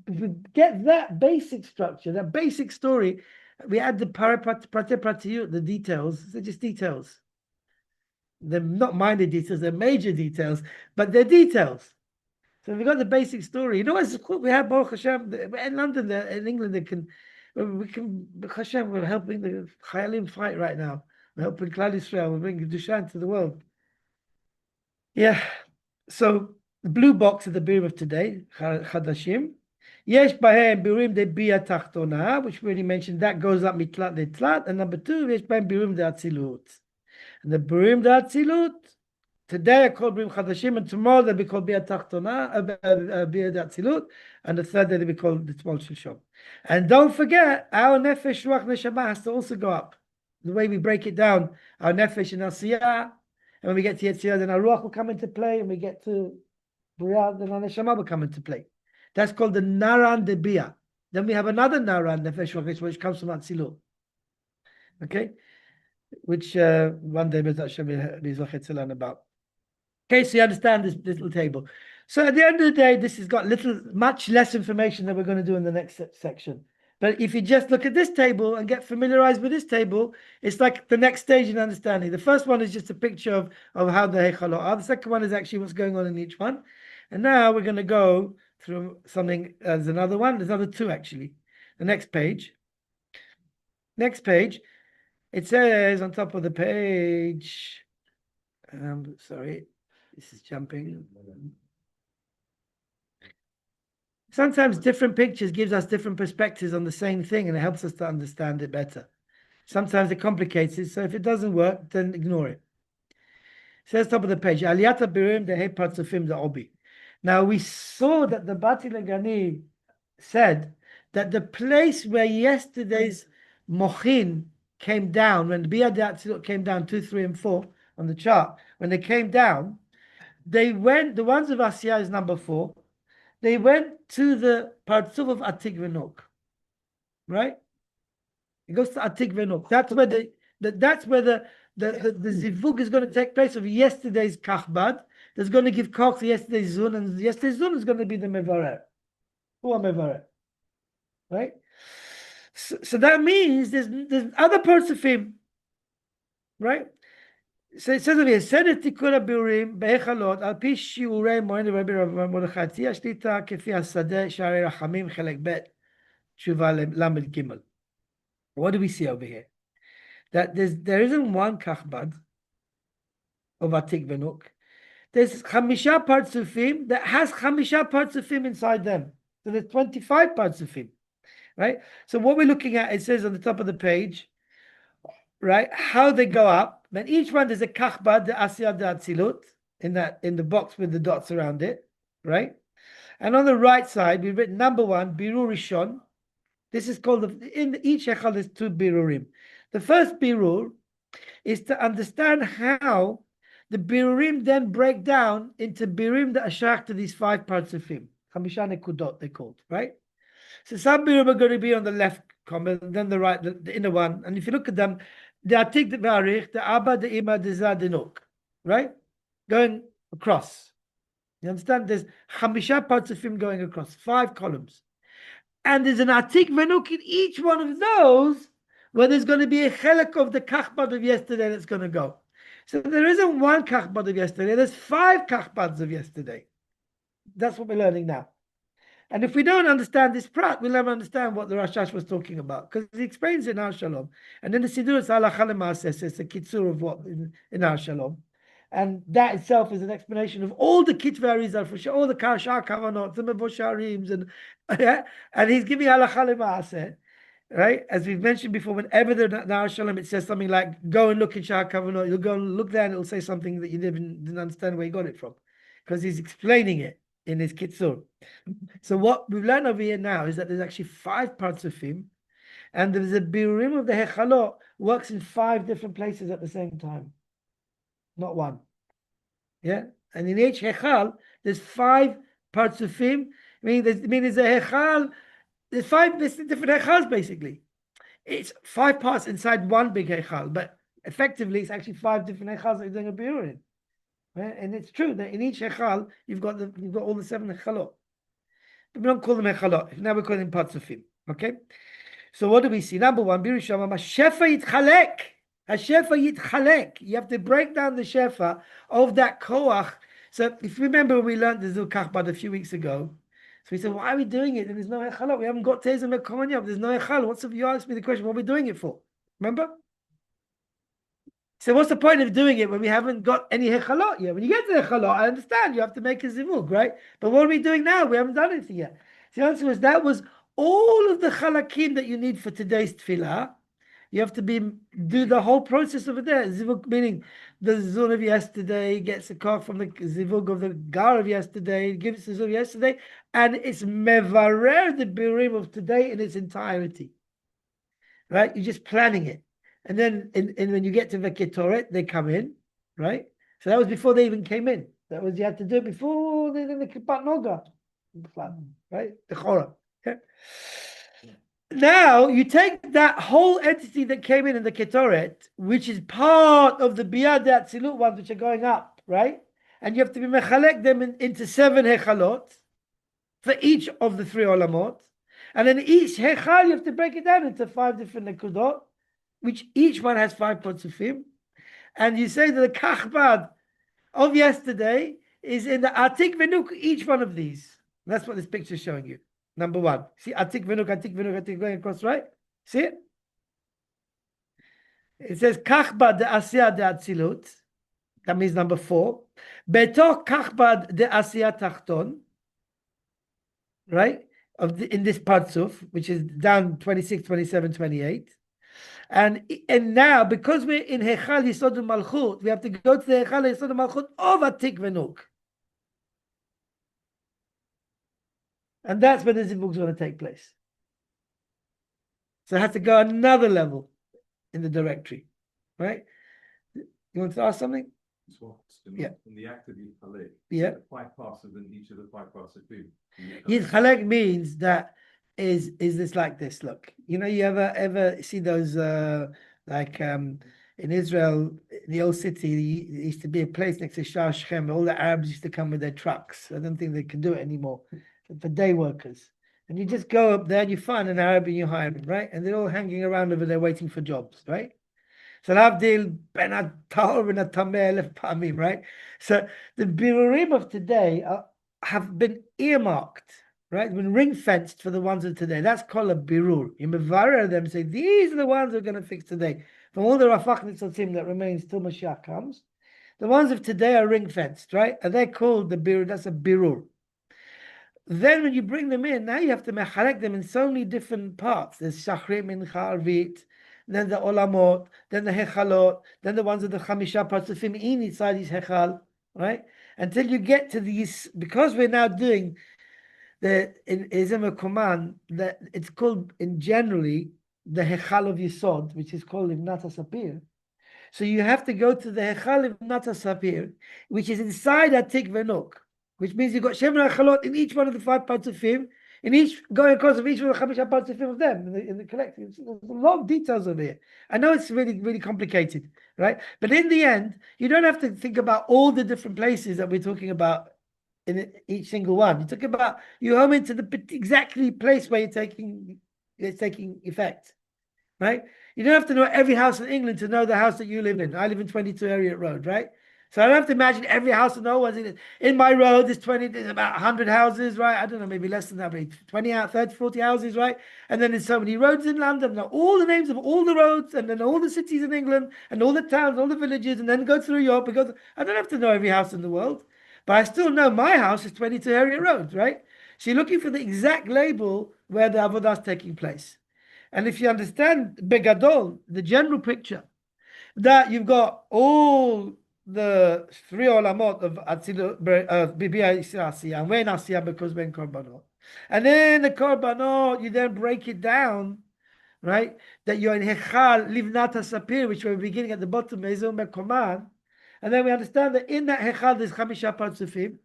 get that basic structure, that basic story, we add the pratiyut, the details. They're just details. They're not minor details, they're major details, but they're details. So if we got the basic story, you know what's cool? We have Baruch Hashem in London, in England. Hashem, we're helping the Chayalim fight right now. We're helping Klal Yisrael. We're bringing Dushan to the world. Yeah. So the blue box of the birurim of today, Chadashim. Yesh bahem birurim de Biyad Tachtona, which we already mentioned. That goes up mitlat letlat. And number 2, yesh bahem birurim de Atzilut. And the birurim de Atzilut, today are called Birurim Chadashim, and tomorrow they'll be called Biyad Tachtona, Biyad Atzilut, and the third day they'll be called the Tmol Shilshom. And don't forget, our Nefesh, Ruach, Neshama has to also go up. The way we break it down, our Nefesh and our Siyah, and when we get to Yetzirah, then our Ruach will come into play, and we get to Biyad, then our Neshama will come into play. That's called the Naran de Biyah. Then we have another Naran, Nefesh, Ruach, which comes from Atzilut. Okay? Which one day Bezat Hashem will be Zochet to learn about. Okay, so you understand this little table. So at the end of the day, this has got much less information than we're going to do in the next section. But if you just look at this table and get familiarized with this table, it's like the next stage in understanding. The first one is just a picture of how the heichal are. The second one is actually what's going on in each one. And now we're going to go through something. There's another one. There's another 2 actually. The next page. Next page. It says on top of the page. Sorry. This is jumping. Sometimes different pictures gives us different perspectives on the same thing, and it helps us to understand it better. Sometimes it complicates it, so if it doesn't work, then ignore it. It says top of the page, aliyat habirurim de partzufim de obi. Now we saw that the Bati Legani said that the place where yesterday's mochin came down, when the Biyad Atzilut came down 2, 3, and 4 on the chart, when they came down, they went, the ones of Asiyah is number 4, they went to the Partsuf of Atik Venok, right? It goes to Atik Venok. That's where the zivug is going to take place of yesterday's kachbad. That's going to give koch to yesterday's zun, and yesterday's zun is going to be the mevarer. Who are mevarer? Right? So that means there's other parts of him, right? So it says over here, Seder Tikkun habirurim בהיכלות על פי שיעורי מוהן רבי מרדכי השליטה כפי השדה שערי רחמים חלק ב' תשובה למד ג'. What do we see over here? That there isn't one kachbad of Atik Venuk. There's chamisha partsufim that has chamisha partsufim inside them. So there's 25 partsufim, right? So what we're looking at, it says on the top of the page, right, how they go up. And each one there's a kachbad, the asiyat, the atzilut, in the box with the dots around it, right? And on the right side, we've written number 1, birur rishon. This is called, in each hikel there's 2 birurim. The first birur is to understand how the birurim then break down into birurim that are shaykh to these 5 parts of him. Chamisha nekudot, they're called, right? So some birurim are going to be on the left column, then the right, the inner one. And if you look at them, the atik, the varich, the abba, the ima, the zad, the nuk, right? Going across. You understand? There's chamisha parts of him going across, 5 columns. And there's an atik venuk in each one of those where there's going to be a chelek of the kachbad of yesterday that's going to go. So there isn't one kachbad of yesterday, there's 5 kachbads of yesterday. That's what we're learning now. And if we don't understand this prat, we'll never understand what the Rashash was talking about, because he explains in our Shalom. And then the Siddur is halacha l'maaseh, it's a kitzur of what in our Shalom. And that itself is an explanation of all the kitvei arizal, for sure, all the kashar kavanot, the mevosharim, and he's giving halacha l'maaseh, right? As we've mentioned before, whenever in our Shalom it says something like, go and look in Shah Kavanot, you'll go and look there and it'll say something that you didn't understand where he got it from, because he's explaining it in his kitzur. So what we've learned over here now is that there's actually 5 parts of him, and there's a birurim of the hechalot works in 5 different places at the same time, not one. Yeah, and in each hechal there's 5 parts of him. There's a hechal. There's 5 different hechals basically. It's 5 parts inside one big hechal, but effectively it's actually 5 different hechals that you're doing a biur in. Right? And it's true that in each hechal you've got all the 7 hechalot. But we don't call them hechalot. Now we're calling them parts of him. Okay. So what do we see? Number 1, biur shama shefa yitchalek. Hashefa yitchalek. You have to break down the shefa of that koach. So if you remember when we learned the Zul Kachbad a few weeks ago, so we said, why are we doing it? And there's no hechalot. We haven't got teis and mekoman yet. There's no hechal. What's if you ask me the question, what are we doing it for? Remember? So what's the point of doing it when we haven't got any hechalot yet? When you get to the hechalot, I understand you have to make a zivug, right? But what are we doing now? We haven't done anything yet. So the answer was that was all of the chalakim that you need for today's tefillah. You have to do the whole process over there. Zivug meaning the zun of yesterday gets a koch from the zivug of the gar of yesterday, gives the zun of yesterday, and it's mevarer the birurim of today in its entirety. Right? You're just planning it. And then when you get to the ketoret, they come in, right? So that was before they even came in. That was, you had to do it before the kipat noga, right? The chora. Okay? Now you take that whole entity that came in the ketoret, which is part of the biyad atzilut ones which are going up, right? And you have to be mechalek them into 7 hechalot for each of the 3 olamot, and then each hechal you have to break it down into 5 different nekudot, which each one has 5 pots of him, and you say that the kachbad of yesterday is in the atik venuk, each one of these. And that's what this picture is showing you. Number 1. See, atik venuk, going across, right? See it? It says kachbad de asiyat de atzilut. That means number 4. Betוך kachbad de asiyat tachton. Right? In this partsuf, which is down 26, 27, 28. And now, because we're in Heichal Yisod Malchut, we have to go to the Heichal Yisod Malchut of Atik Venuk. And that's where the zivug is going to take place. So it has to go another level in the directory. Right? You want to ask something? Yeah. In the act of Yichal, Yeah. 5 parts of them, each of the 5 parts of food. Yichal means that is this like this? Look, you ever see those like in Israel, the old city, there used to be a place next to Shar Shechem where all the Arabs used to come with their trucks. I don't think they can do it anymore for day workers. And you just go up there and you find an Arab and you hire him, right? And they're all hanging around over there waiting for jobs, right? So Lavdil ben Atar ben Atameh Pamim, right? So the habirurim of today have been earmarked, right? Been ring fenced for the ones of today. That's called a birur. You mevarer them, say these are the ones who are going to fix today. From all the rafach nitzotzim that remains till Mashiach comes, the ones of today are ring fenced, right? And they're called the birur. That's a birur. Then when you bring them in, now you have to mechalek them in so many different parts. There's shachrim in charvit, then the olamot, then the hechalot, then the ones of the chamisha patzufim inside these hechal, right? Until you get to these, because we're now doing the in mekoman, that it's called in generally the hikel of Yisod, which is called Livnat HaSapir. So you have to go to the hikel Livnat HaSapir, which is inside Atik Venuk, which means you've got Shemin HaChalot in each one of the 5 parts of Fim, in each going across of each of the Chamisha parts of Fim of them in the collective. There's a lot of details over here. I know it's really, really complicated, right? But in the end, you don't have to think about all the different places that we're talking about in each single one. You talk about you home into the exactly place where it's taking effect, right? You don't have to know every house in England to know the house that you live in. I live in 22 Elliott Road, right? So I don't have to imagine every house in no one's in my road. There's about 100 houses, right? I don't know, maybe less than that, maybe 20 out, 30, 40 houses, right? And then there's so many roads in London. Know all the names of all the roads, and then all the cities in England, and all the towns, all the villages, and then go through Europe because I don't have to know every house in the world. But I still know my house is 22 Harriet Road, right? So you're looking for the exact label where the avodah is taking place. And if you understand Begadol, the general picture, that you've got all the 3 olamot of Bibi Asiya, and when Asiya because when Korbanot. And then the Korbanot, you then break it down, right? That you're in Hichal, Livnat HaSapir, which we're beginning at the bottom, Ezehu mekoman. And then we understand that in that Hichal there's Chamisha Patzufim.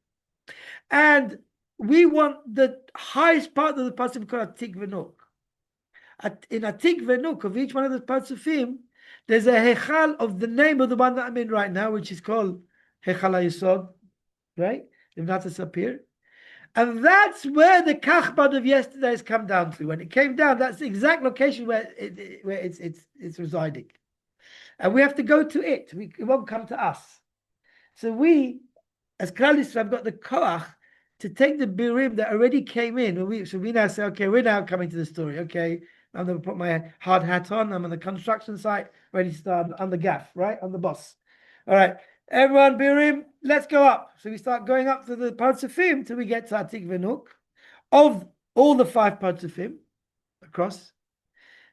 And we want the highest part of the Patzufim called Atik Venuk. In Atik Venuk of each one of the Patzufim, there's a Hichal of the name of the one that I'm in right now, which is called Hichal HaYisod, right? Livnat HaSapir. And that's where the Kachbad of yesterday has come down to. When it came down, that's the exact location where it's residing. And we have to go to it. It won't come to us. So we, as Klal Yisrael, have got the koach to take the birim that already came in. So we now say, okay, we're now coming to the story. Okay, I'm going to put my hard hat on. I'm on the construction site, ready to start on the gaff, right? On the boss. All right, everyone, birim, let's go up. So we start going up to the parts of Fim till we get to Atik Venuk of all the 5 parts of Fim across.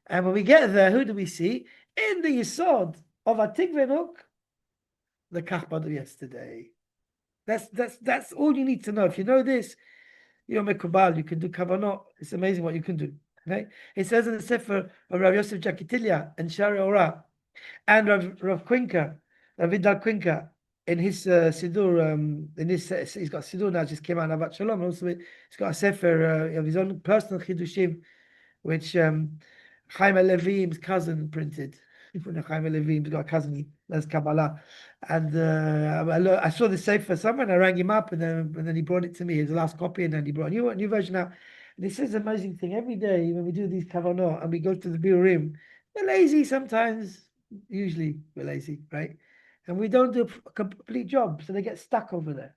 And when we get there, who do we see? In the Yisod of Atik Venuk, the Kachbad of yesterday. That's all you need to know. If you know this, you're mekubal, you can do kavanot. It's amazing what you can do. Right? It says in the Sefer of Rav Yosef Jakitilia and Shari Ora and Rav Quinka, Rav Vidal Quinka, in his Sidur, he's got Sidur now, just came out of Avat Shalom. Also, he's got a Sefer of his own personal Chidushim, which Chaim Levim's cousin printed. Chaim Levim's got a cousin, that's Kabbalah. And I saw the Sefer somewhere, and I rang him up, and then he brought it to me. It was the last copy, and then he brought a new version out. And he says an amazing thing. Every day when we do these kavanot and we go to the biurim, we're lazy sometimes. Usually we're lazy, right? And we don't do a complete job, so they get stuck over there,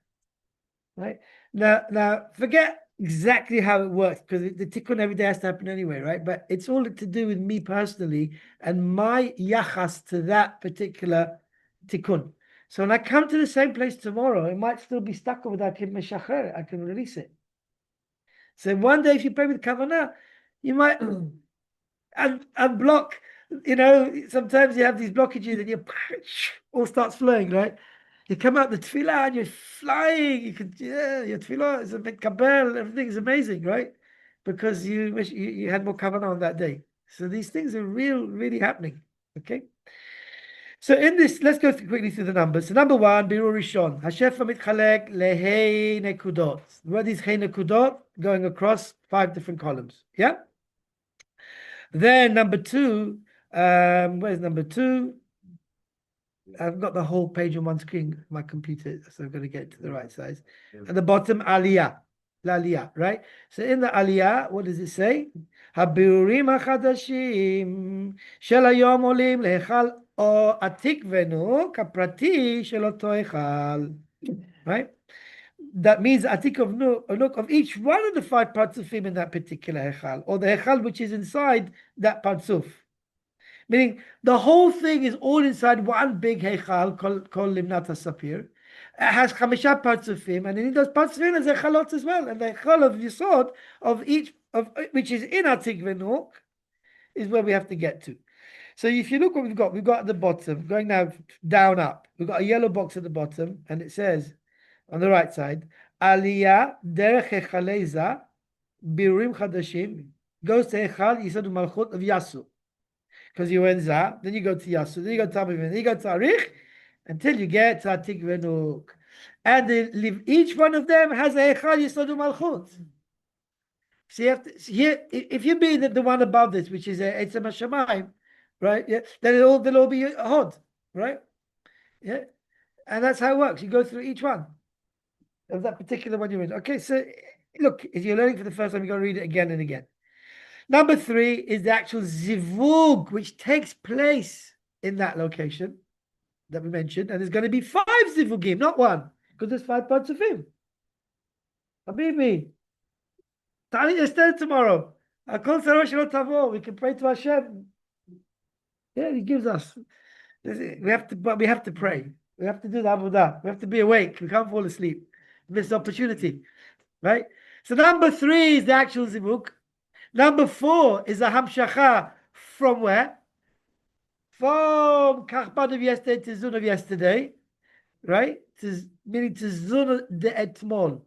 right? Now forget exactly how it works, because the tikkun every day has to happen anyway, right? But it's all to do with me personally and my yachas to that particular tikkun. So when I come to the same place tomorrow, it might still be stuck over there. I can meshacher, I can release it. So one day, if you pray with kavanah, you might unblock. You know, sometimes you have these blockages, and you all starts flowing, right? You come out the tefillah and you're flying. You could, your tefillah is a bit kabel. Everything is amazing, right? Because you had more kavanah on that day. So these things are really happening. Okay. So in this, let's go quickly through the numbers. So number one, birur rishon. Hashefa mitchalek lehei nekudot. What is hei nekudot? Going across 5 different columns. Yeah. Then number two, where's number two? I've got the whole page on one screen, my computer, so I've got to get to the right size. At the bottom, aliyat, aliyat, right? So in the aliyat, what does it say? Habirurim achadashim shel hayom olim lehichal o atikvenu kaprati shel oto hichal. Right? That means atik of look of each one of the 5 partsufim in that particular hichal, or the hichal which is inside that partsuf. Meaning the whole thing is all inside one big heichal called Limnat HaSapir. It has chamisha partsufim, and in those partsufim there's hechalot as well. And the heichal of Yisod of each of which is in Atik Venuk is where we have to get to. So if you look what we've got at the bottom, going now down up. We've got a yellow box at the bottom, and it says on the right side, Aliyah derech hechaleza birurim chadashim goes to Heichal Yisod Malchut of Yasu. Because you went Zah, then you go to Yasu, then you go to Tamim, then you go to Arich, until you get to Atik Venuk. And each one of them has a Heichal Yisod Malchut. So you have to, here, if you be the one above this, which is a Eitzem HaShamayim, right? Yeah, then they'll all be a Hod, right? Yeah, and that's how it works. You go through each one of that particular one you're in. Okay, so look, if you're learning for the first time, you've got to read it again and again. Number 3 is the actual zivug, which takes place in that location that we mentioned. And there's going to be 5 zivugim, not 1, because there's 5 parts of him. Habibi, Tani Esther tomorrow. We can pray to Hashem. Yeah, He gives us. We have to pray. We have to do the avodah. We have to be awake. We can't fall asleep. Miss the opportunity, right? So number 3 is the actual zivug. Number 4 is a hamshacha from where? From kachbad of yesterday to zun of yesterday, right? Meaning to zun de etmol.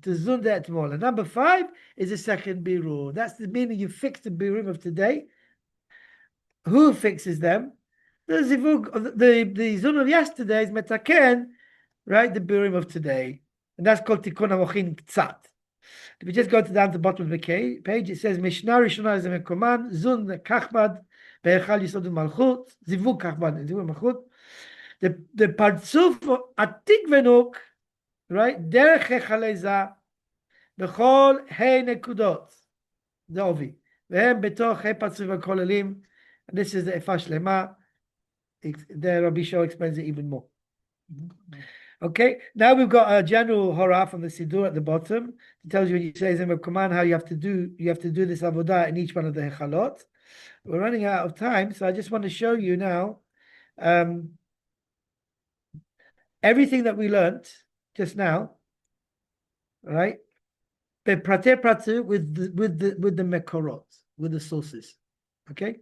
To zun de etmol. And number 5 is a second birur. That's the meaning you fix the birurim of today. Who fixes them? The zivug, the zun of yesterday is metaken, right? The birurim of today. And that's called tikun hamochin ktsat. If you just go down to the bottom of the page, it says Mishnah Rishonah is a mekoman, zun kachbad, והיכל יסוד ומלכות, זיווג כחב"ד, זיווג מלכות. The partsuf atik venuk, right? דרך היכלי זה, בכל ה' נקודות, זה עובי. והם בתוך ה' פרצוף הכוללים, and this is the איפה שלמה. There Rabbi Shiur explains it even more. Okay, now we've got a general horah from the Siddur at the bottom. It tells you when you say mekoman how you have to do this avodah in each one of the hechalot. We're running out of time, so I just want to show you now everything that we learnt just now, right? Prate pratu with the mekorot, with the sources. Okay,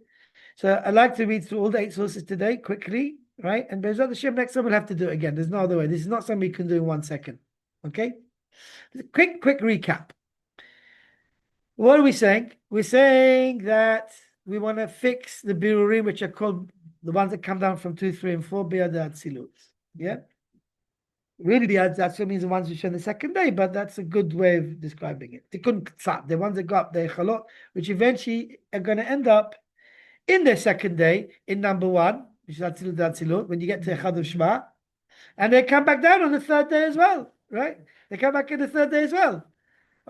so I'd like to read through all the 8 sources today quickly. Right? And Be'ezrat Hashem, next time we'll have to do it again. There's no other way. This is not something you can do in 1 second. Okay? Quick recap. What are we saying? We're saying that we want to fix the birurim, which are called the ones that come down from 2, 3, and 4, Bi'ad Atzilut. Yeah? Really, Bi'ad Atzilut means the ones which are on the second day, but that's a good way of describing it. Tikun Ktsat, the ones that go up the Hechalot, which eventually are going to end up in their second day in number 1, which is Atzilut, when you get to Echad of Shema, and they come back down on the 3rd day as well, right? They come back in the 3rd day as well.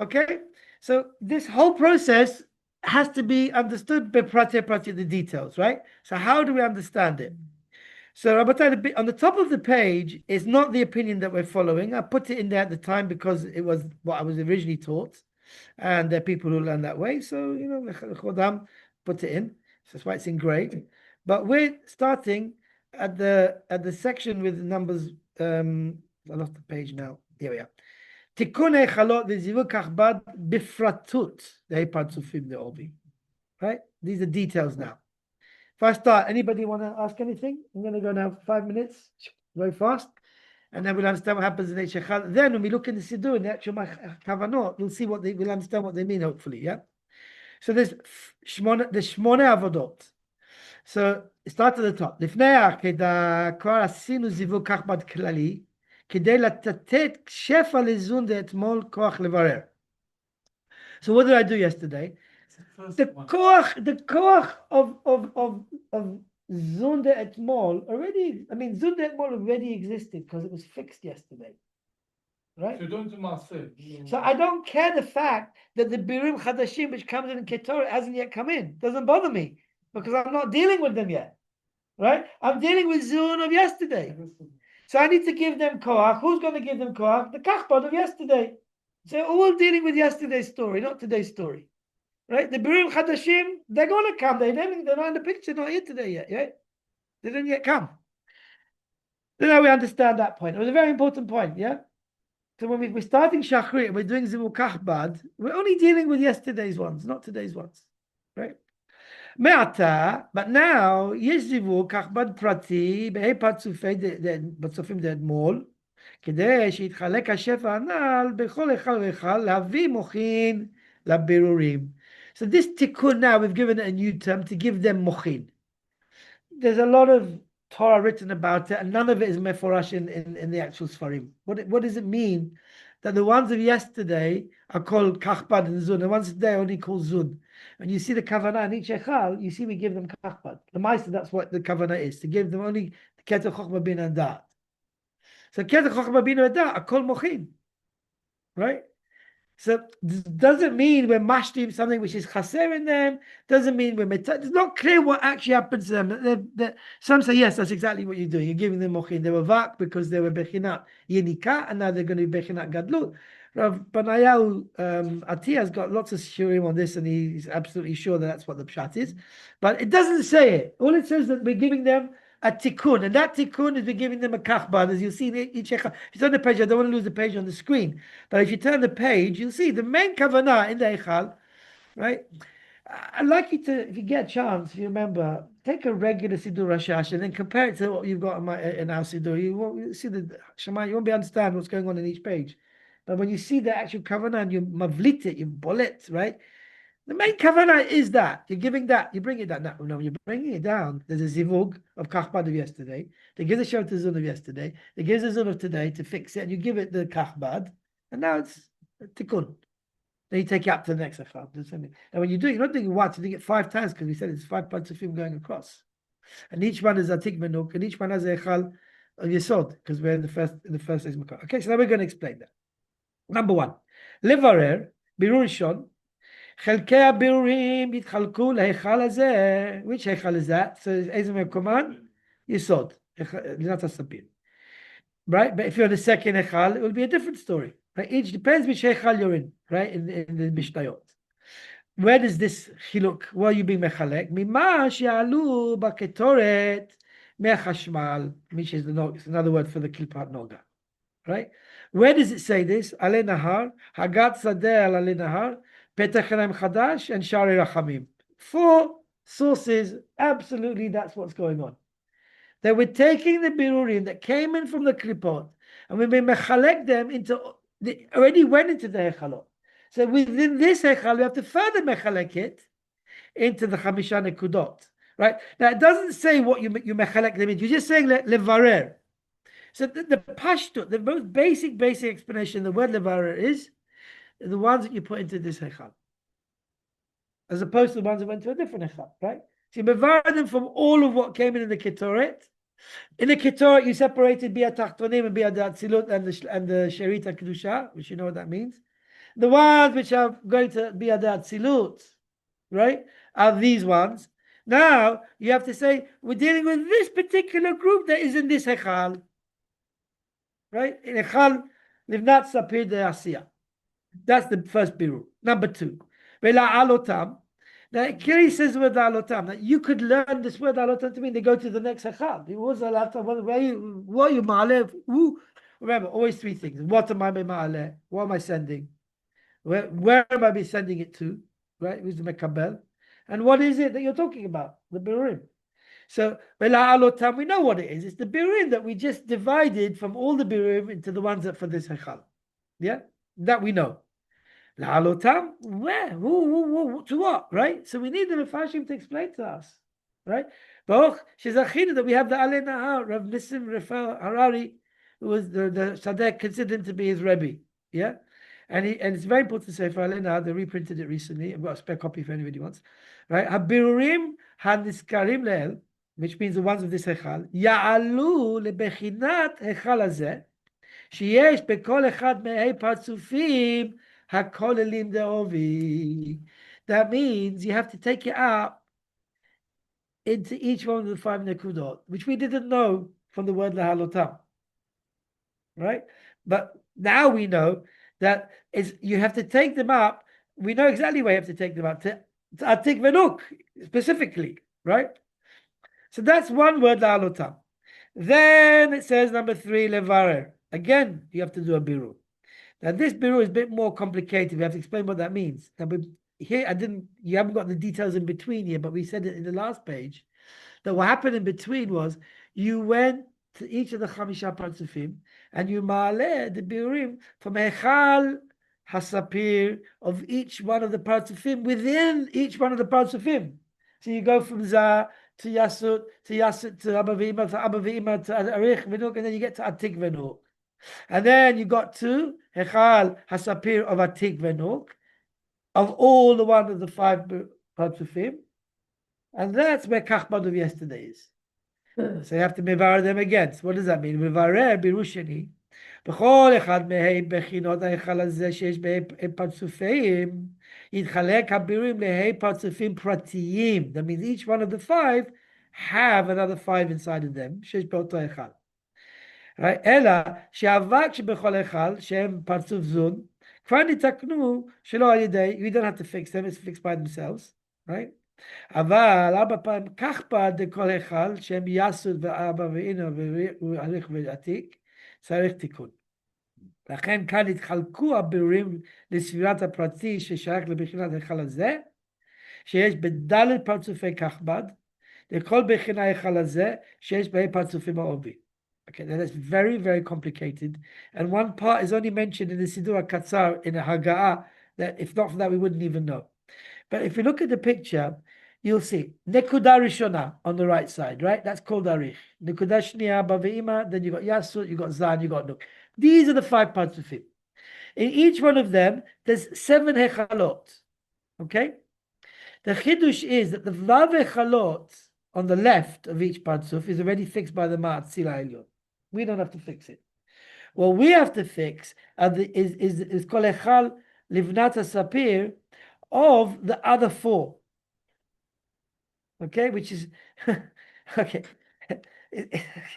Okay? So this whole process has to be understood by prati, the details, right? So how do we understand it? So Rabbatai, on the top of the page is not the opinion that we're following. I put it in there at the time because it was what I was originally taught, and there are people who learn that way. So, you know, Chodam put it in. So that's why it's engraved. But we're starting at the section with numbers. I lost the page now. Here we are. Tikun Eichalot v'zivug kachbad bifratut de'partzufim de'ovi. Right? These are details now. If I start, anybody want to ask anything? I'm going to go now for 5 minutes, very fast, and then we'll understand what happens in Eichel. Then when we look in the Siddur, in the actual kavanot, we'll see we'll understand what they mean. Hopefully, yeah. So there's shmone avodot. So, start at the top. לפני העקדה, כבר עשינו זיווג כחב"ד כללי, כדי לתת שפע לזון דאתמול כוח לברר. So what did I do yesterday? The koach of Zunda etmol already, I mean, Zunda etmol already existed because it was fixed yesterday. Right? So I don't care the fact that the birim chadashim, which comes in Ketorah, hasn't yet come in. Doesn't bother me because I'm not dealing with them yet. Right? I'm dealing with Zun of yesterday. So I need to give them koach. Who's going to give them koach? The kachbad of yesterday. So all dealing with yesterday's story, not today's story. Right? The birim chadashim, they're going to come. They're not in the picture, not here today yet. Yeah? They didn't yet come. So now we understand that point. It was a very important point. Yeah? So when we're starting Shachrit, we're doing Zivuk Kachbad, we're only dealing with yesterday's ones, not today's ones. Right? Me'ata, but now, יש זיווג כחב"ד פרטי בה"א פרצופים דאתמול, כדי שיתחלק השפע הנ"ל בכל היכל והיכל, להביא מוחין לבירורים. So this תיקון now, we've given it a new term to give them mochin. There's a lot of Torah written about it, and none of it is meforash in the actual Sfarim. What does it mean that the ones of yesterday are called kachbad and zun, the ones today are only called zun? When you see the kavana in each hikel, you see we give them kachbad. The ma'aser, that's what the kavana is, to give them only ketach chokhmah bin and da'at. So ketach chokhmah bin and da'at are called mochin, right? So doesn't mean we're mashtim something which is chaser in them. Doesn't mean we're it's not clear what actually happens to them. Some say yes, that's exactly what you're doing. You're giving them mochin. They were vak because they were bechinat yenika, and now they're going to be bechinat gadlut. Rav Banayahu Atiyah has got lots of shiurim on this, and he's absolutely sure that that's what the pshat is. But it doesn't say it. All it says that we're giving them a tikkun, and that tikkun is we're giving them a kachbad, as you'll see in each hikel. If you turn the page, I don't want to lose the page on the screen, but if you turn the page, you'll see the main kavanah in the hikel, right? I'd like you to, if you get a chance, if you remember, take a regular Siddur Rashash and then compare it to what you've got in our Siddur. You won't see the Shema, you won't be understand what's going on in each page. But when you see the actual kavanah and you mavlit it, you bullet, right? The main kavanah is that you're giving that, you bring it down. No, you're bringing it down. There's a zivug of kachbad of yesterday. They give the shem to zun of yesterday. They give the zun of today to fix it, and you give it the kachbad, and now it's tikkun. Then you take it up to the next hikel. And when you do it, you're not doing it once, you're doing it 5 times because we said it's 5 parts of film going across, and each one is a tik menuk, and each one has a hikel of yesod because we're in the first mekoman. Okay, so now we're going to explain that. Number 1, levarer birur rishon. חלקי הבירורים יתחלקו להיכל הזה. Which היכל is that? So איזה mekoman? יסוד. לינת הספיר. Right? But if you're in the second היכל, it will be a different story. Right? Each depends which היכל you're in. Right? In the mishnayot. Where does this חילוק? Where are you being מחלק? ממה שיעלו בקטורת מהחשמל. which is another word for the kilpat noga. Right? Where does it say this? עלי נהר. הגת שדה על עלי נהר. Petach Chadash and Shari Rachamim. 4 sources, absolutely that's what's going on. That we're taking the birurim that came in from the klipot and we've been mechalek them into, they already went into the hechalot. So within this hechal, we have to further mechalek it into the chamisha nekudot. Right? Now it doesn't say what you mechalek them into. You're just saying levarer. So the pashtut, the most basic explanation of the word levarer is the ones that you put into this hikel, as opposed to the ones that went to a different hikel, right? So you mevar them from all of what came in the ketoret. In the ketoret, you separated bia tachtonim and bia datzilut and the sherita kedusha, which you know what that means. The ones which are going to bia datzilut, right, are these ones. Now you have to say we're dealing with this particular group that is in this hikel, right? In hikel livnat sapir de asiyah. That's the first birur. Number 2, vela'alotam. Now, Kiri says the word alotam. That you could learn this word alotam to mean they go to the next hikel. What are you ma'aleh? Remember, always 3 things. What am I ma'aleh? What am I sending? Where am I sending it to? Right? Who's the mekabel? And what is it that you're talking about? The birurim. So, vela'alotam, we know what it is. It's the birurim that we just divided from all the birurim into the ones that for this hikel. Yeah? That we know. La'alotam, where? Who, to what? Right? So we need the Mefashim to explain to us. right? Baruch Shezachinu that we have the Alei Nahar, Rav Nissim Raphael Harari, who was the Sadek considered him to be his Rebbe. Yeah? And it's very important to say for Alei Nahar, they reprinted it recently. I've got a spare copy if anybody wants. Right? Habirurim haniskarim leel, which means the ones of this היכל, יעלו לבחינת היכל הזה, שיש בכל אחד מהי פרצופים הכוללים דעובי. That means you have to take it up into each one of the 5 nekudot, which we didn't know from the word lahalotam. Right? But now we know that you have to take them up. We know exactly where you have to take them up, to atik venuk, specifically. Right? So that's one word, lahalotam. Then it says number 3, levarer. Again, you have to do a birur. Now this birur is a bit more complicated. We have to explain what that means. Now, here you haven't got the details in between here, but we said it in the last page that what happened in between was you went to each of the chamisha partzufim and you ma'aleh the birurim from היכל hasapir of each one of the partzufim within each one of the partzufim. So you go from Zah to Yasut, to Abba V'Ima, to Abba V'Ima, to Arich V'Nuk, and then you get to Atik V'Nuk. And then you got to היכל hasapir of Atik V'Nuk, of all the one of the 5 partzufim. And that's where Kachbad of yesterday is. So you have to mevar them again. So what does that mean? Mevarer birushani. בכל אחד מהי בחינות היכל הזה שיש בהי פרצופים, יתחלק הבירורים להי פרצופים פרטיים. That means each one of the 5 have another 5 inside of them, שיש באותו היכל. Right? אלא שהאבק שבכל היכל, שהם פרצוף זון, כבר נתקנו שלא על ידי, you don't have to fix them, it's fixed by themselves. Right? אבל 4 פעמים כחב"ד לכל היכל, שהם יסוד ואבא ואינו והליך ועתיק, צריך תיקון. לכן כאן התחלקו הבירורים לספירת הפרטי ששייך לבחינת היכל הזה, שיש בד' פרצופי כחב"ד, לכל בחינה היכל הזה, שיש בהי פרצופים העובי. Okay, now that's very, very complicated. And one part is only mentioned in the Sidur HaKatzar in a Haga'ah, that if not for that, we wouldn't even know. But if you look at the picture, you'll see Nekuda Rishona on the right side, right? That's called Arich. Nekuda Shniya, Bave'ima, then you got Yasut, you got Zan, you got Nuk. These are the 5 parts of it. In each one of them, there's 7 hechalot. Okay? The Chidush is that the Vav hechalot on the left of each parzuf is already fixed by the Ma'atzil Ha'elyon. We don't have to fix it. What we have to fix is Kol Hichal Livnat HaSapir of the other 4. Okay, which is okay.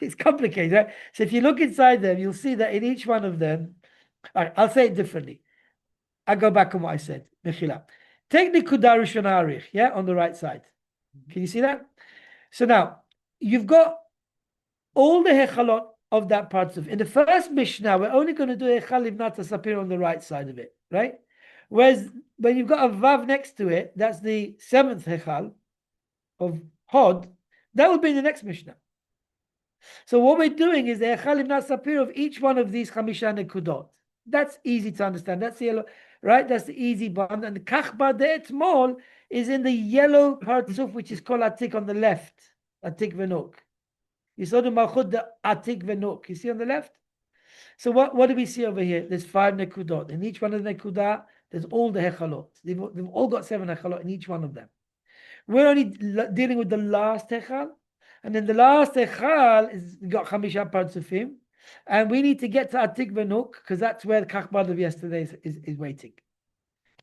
It's complicated, right? So if you look inside them, you'll see that in each one of them, all right, I'll say it differently. I'll go back on what I said. Mechila. Take Nekuda Rishona Arich, yeah, on the right side. Can you see that? So now you've got all the hechalot of that part of. In the first Mishnah, we're only going to do Hichal Livnat HaSapir on the right side of it, right? Whereas when you've got a Vav next to it, that's the 7th Hichal of Hod, that will be in the next Mishnah. So what we're doing is the Hichal Livnat HaSapir of each one of these Chamisha Nekudot. That's easy to understand. That's the yellow, right? That's the easy one. And the Kachba De'etmol is in the yellow partzuf, which is called Atik on the left. Atik Venuk. You saw the Malchut, the Atik Venuk. You see on the left? So what do we see over here? There's 5 Nekudot. In each one of the Nekudah, there's all the Hechalot. They've all got 7 Hechalot in each one of them. We're only dealing with the last Hechal. And then the last Hichal is got Chamisha Partzufim. And we need to get to Atik Venuk, because that's where the Kachbad of yesterday is waiting.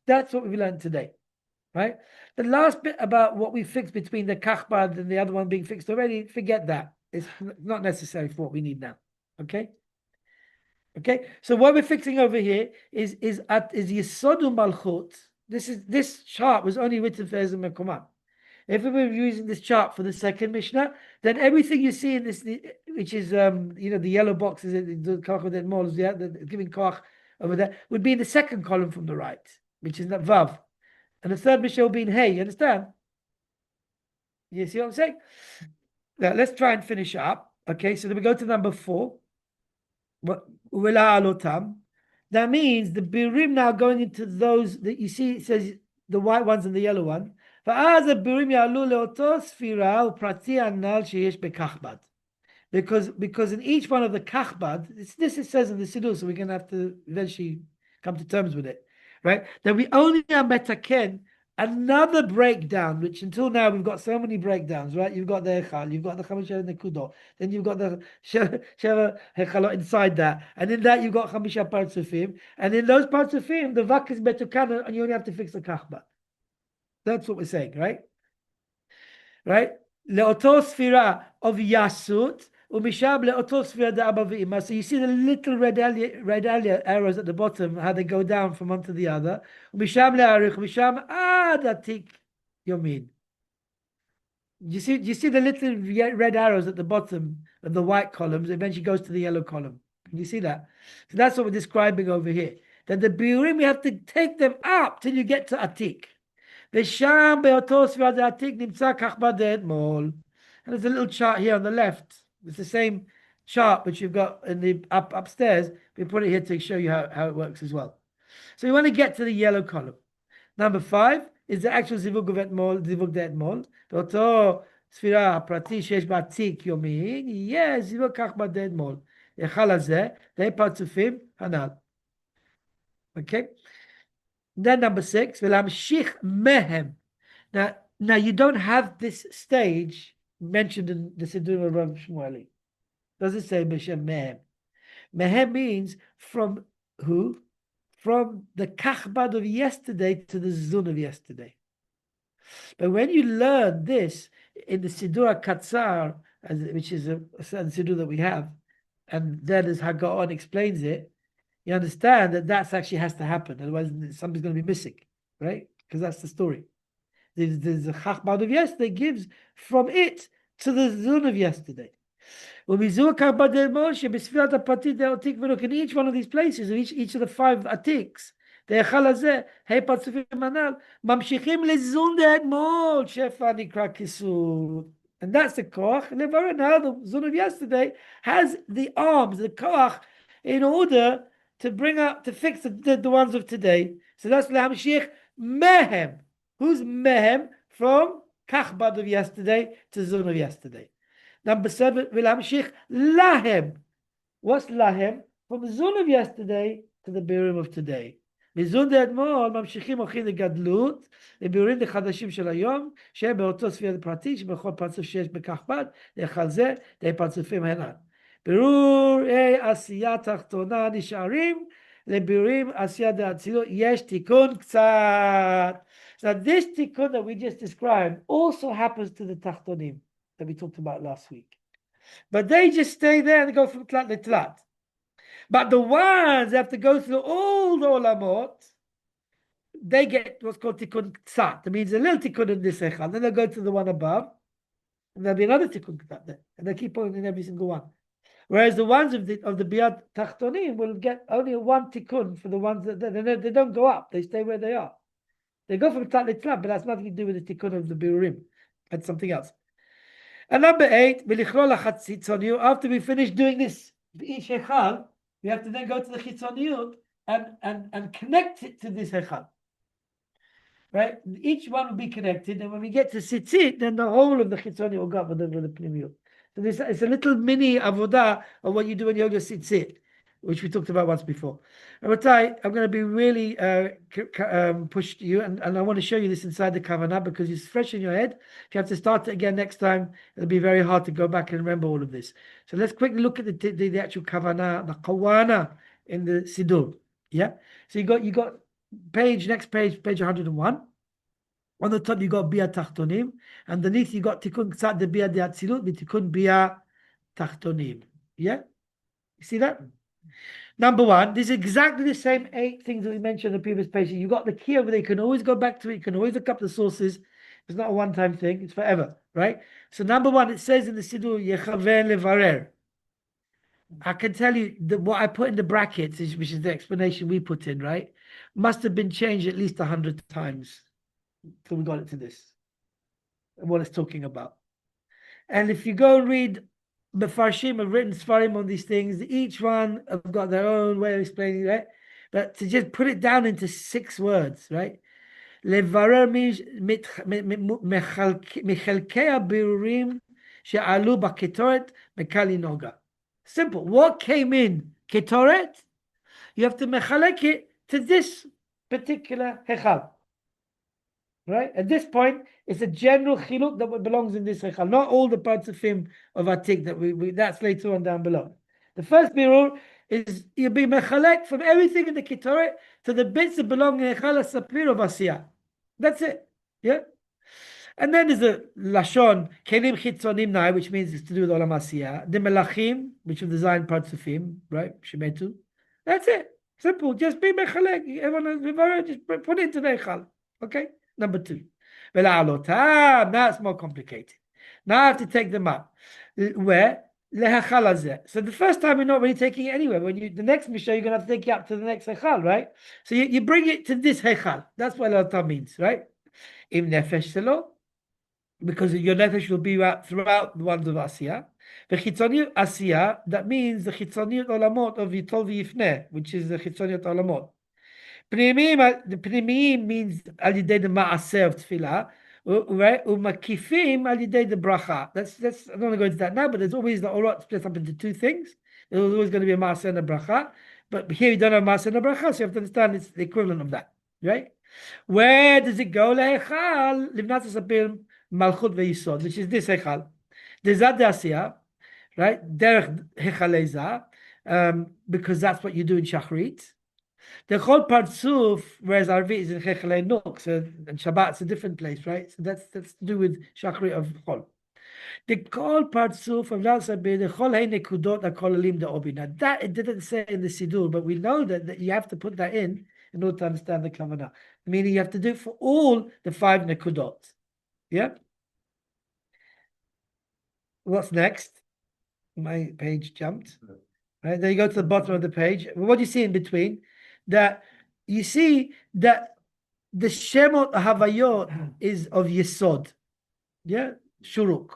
That's what we learned today. Right? The last bit about what we fixed between the Kachbad and the other one being fixed already, forget that. It's not necessary for what we need now. Okay? Okay? So what we're fixing over here is Yesodu Malchut. This chart was only written for Ezehu mekoman. If we were using this chart for the second Mishnah, then everything you see in this, which is the yellow boxes, the giving koach over there, would be in the second column from the right, which is that Vav. And the third Mishnah will be in Hey, you understand? You see what I'm saying? Now let's try and finish up. Okay, so then we go to number 4. That means the birim now going into those that you see, it says the white ones and the yellow one, ואז הבירורים יעלו לאותו ספירה ופרטי הנ"ל שיש בכחב"ד. Because in each one of the kachbad, this it says in the Siddur, so we're going to have to eventually come to terms with it, right? That we only are metaken another breakdown, which until now we've got so many breakdowns, right? You've got the hikel, you've got the chamisha nekudo, then you've got the sheva hechalot inside that, and in that you've got chamisha partzufim, and in those partzufim the vak is metaken, and you only have to fix the kachbad. That's what we're saying, right? Right? Leoto sfira of yasut. So you see the little red arrows at the bottom, how they go down from one to the other. You see the little red arrows at the bottom of the white columns, eventually goes to the yellow column. Can you see that? So that's what we're describing over here. That the biurim, we have to take them up till you get to atik. And there's a little chart here on the left. It's the same chart which you've got in the upstairs. We put it here to show you how it works as well. So you want to get to the yellow column. Number 5 is the actual zivug of etmol, zivug de etmol. Beoto sfira הפרטי שיש בה תיק יומי, יהיה זיווג כך בדה אתמול. היכל הזה, די פרצופים הנ"ל. Okay? Then number 6, ולהמשיך מהם. Now you don't have this stage mentioned in the Siddur of Rav Shmueli. Does it say B'Shem Mehem? Mehem means from who? From the kachbad of yesterday to the zun of yesterday. But when you learn this in the Siddur Katzar, which is a certain Siddur that we have, and then as Hagaon explains it, you understand that that actually has to happen. Otherwise, something's going to be missing, right? Because that's the story. There's a chachbad of yesterday gives from it to the zun of yesterday. In each one of these places, each of the 5 atiks, the היכל הזה, פרצופים הנ"ל, ממשיכים לזון דאתמול, שפע נקרא כיסוד. And that's the koach. Now the zun of yesterday has the arms, the koach, in order to bring up, to fix the ones of today. So that's להמשיך mehem. Who's mehem? From kachbad of yesterday to zun of yesterday. Number 7, ולהמשיך lahem. What's lahem? From zun of yesterday to the biurim of today. מזון דאתמול ממשיכים הולכים לגדלות, לביאורים לחדשים של היום, שהם באותו ספירה פרטית, שבכל פרצוף שיש בכחב"ד, היכל זה, די פרצופים הנ"ל. בירור עשייה תחתונה נשארים, לביאורים עשייה דאצילות, יש תיקון קצת. Now this תיקון that we just described also happens to the tachtonim that we talked about last week. But they just stay there and go from tlat to tlat. But the ones that have to go through all the olamot, they get what's called tikkun tzat. That means a little tikkun in this hikel. Then they'll go to the one above, and there'll be another tikkun tzat there, and they keep on in every single one. Whereas the ones of the biyat tachtonim will get only one tikkun for the ones that they don't go up. They stay where they are. They go from tzat to tzat, but that's nothing to do with the tikkun of the biurim. That's something else. And number 8, after we finish doing this, each hikel, we have to then go to the chitzoniyut and connect it to this hikel. Right? Each one will be connected, and when we get to tzitzit, then the whole of the chitzoniyut will go up with the pnimiyut. So this it's a little mini avodah of what you do when you hold your tzitzit, which we talked about once before. Rabotai, I'm going to be really pushed you, and I want to show you this inside the kavana because it's fresh in your head. If you have to start it again next time, it'll be very hard to go back and remember all of this. So let's quickly look at the actual kavana, the kawana in the siddur. Yeah. So you got next page 101. On the top you got bia tachtonim. Underneath you got tikun ksat de bia de atzilut with tikun bia tachtonim. Yeah. You see that? Number 1, this is exactly the same 8 things that we mentioned in the previous page. You got the key over there. You can always go back to it. You can always look up the sources. It's not a one-time thing. It's forever, right? So number 1, it says in the Siddur, Yechaven levarer. I can tell you that what I put in the brackets, which is the explanation we put in, right, must have been changed at least 100 times till we got it to this, and what it's talking about. And if you go and read, Mefarshim have written Sfarim on these things. Each one have got their own way of explaining it, right? But to just put it down into 6 words, right? לברר מחלקי הבירורים שעלו בקטורת מקל נוגה. Simple. What came in ketoret? You have to mechalek it to this particular hikel. Right? At this point, it's a general chiluk that belongs in this hikel, not all the parts of him of atik that that's later on down below. The first birur is you'll be mechalek from everything in the ketoret to the bits that belong in hikel sapir of asiyah. That's it. Yeah. And then there's the lashon kelim chitzonim nai, which means it's to do with olam asiyah. The melachim, which are designed parts of him, right? Shemetu. That's it. Simple. Just be mechalek. Everyone just put it into the hikel. Okay. Number 2. Now it's more complicated. Now I have to take them up. Where? So the first time you're not really taking it anywhere. When the next Mishnah, you're going to have to take it up to the next hikel, right? So you bring it to this hikel. That's what aliyat means, right? Im nefesh selo, because your nefesh will be throughout the ones of asiyah. The chitzoniyut asiyah, that means the chitzoniyut olamot of yitol v'yifneh, which is the chitzoniyut olamot. The pnimiyim means al yidei the ma'aseh of tefillah, right? Umakifim al yidei the bracha. That's I don't want to go into that now, but there's always the orot split up into 2 things. There's always going to be a ma'aseh and a bracha, but here you don't have ma'aseh and a bracha, so you have to understand it's the equivalent of that, right? Where does it go? Le'echal livnat sapir malchut ve'yisod, which is this hikel. There's that asiyah, right? Derech hechaleza, because that's what you do in shachrit. The whole partsuf, whereas Arvit is in Hechalei Nuk, so and Shabbat's a different place, right? So that's to do with Shachrit of Chol. The whole partsuf of Lal Sabir, the Chol Hei Nekudot HaKolalim De'obi. Now that it didn't say in the Sidur, but we know that you have to put that in order to understand the Kavanah. Meaning you have to do it for all the 5 Nekudot. Yeah? What's next? My page jumped. Right, then you go to the bottom of the page. What do you see in between? That you see that the Shemot Havayot is of Yesod. Yeah? Shuruk.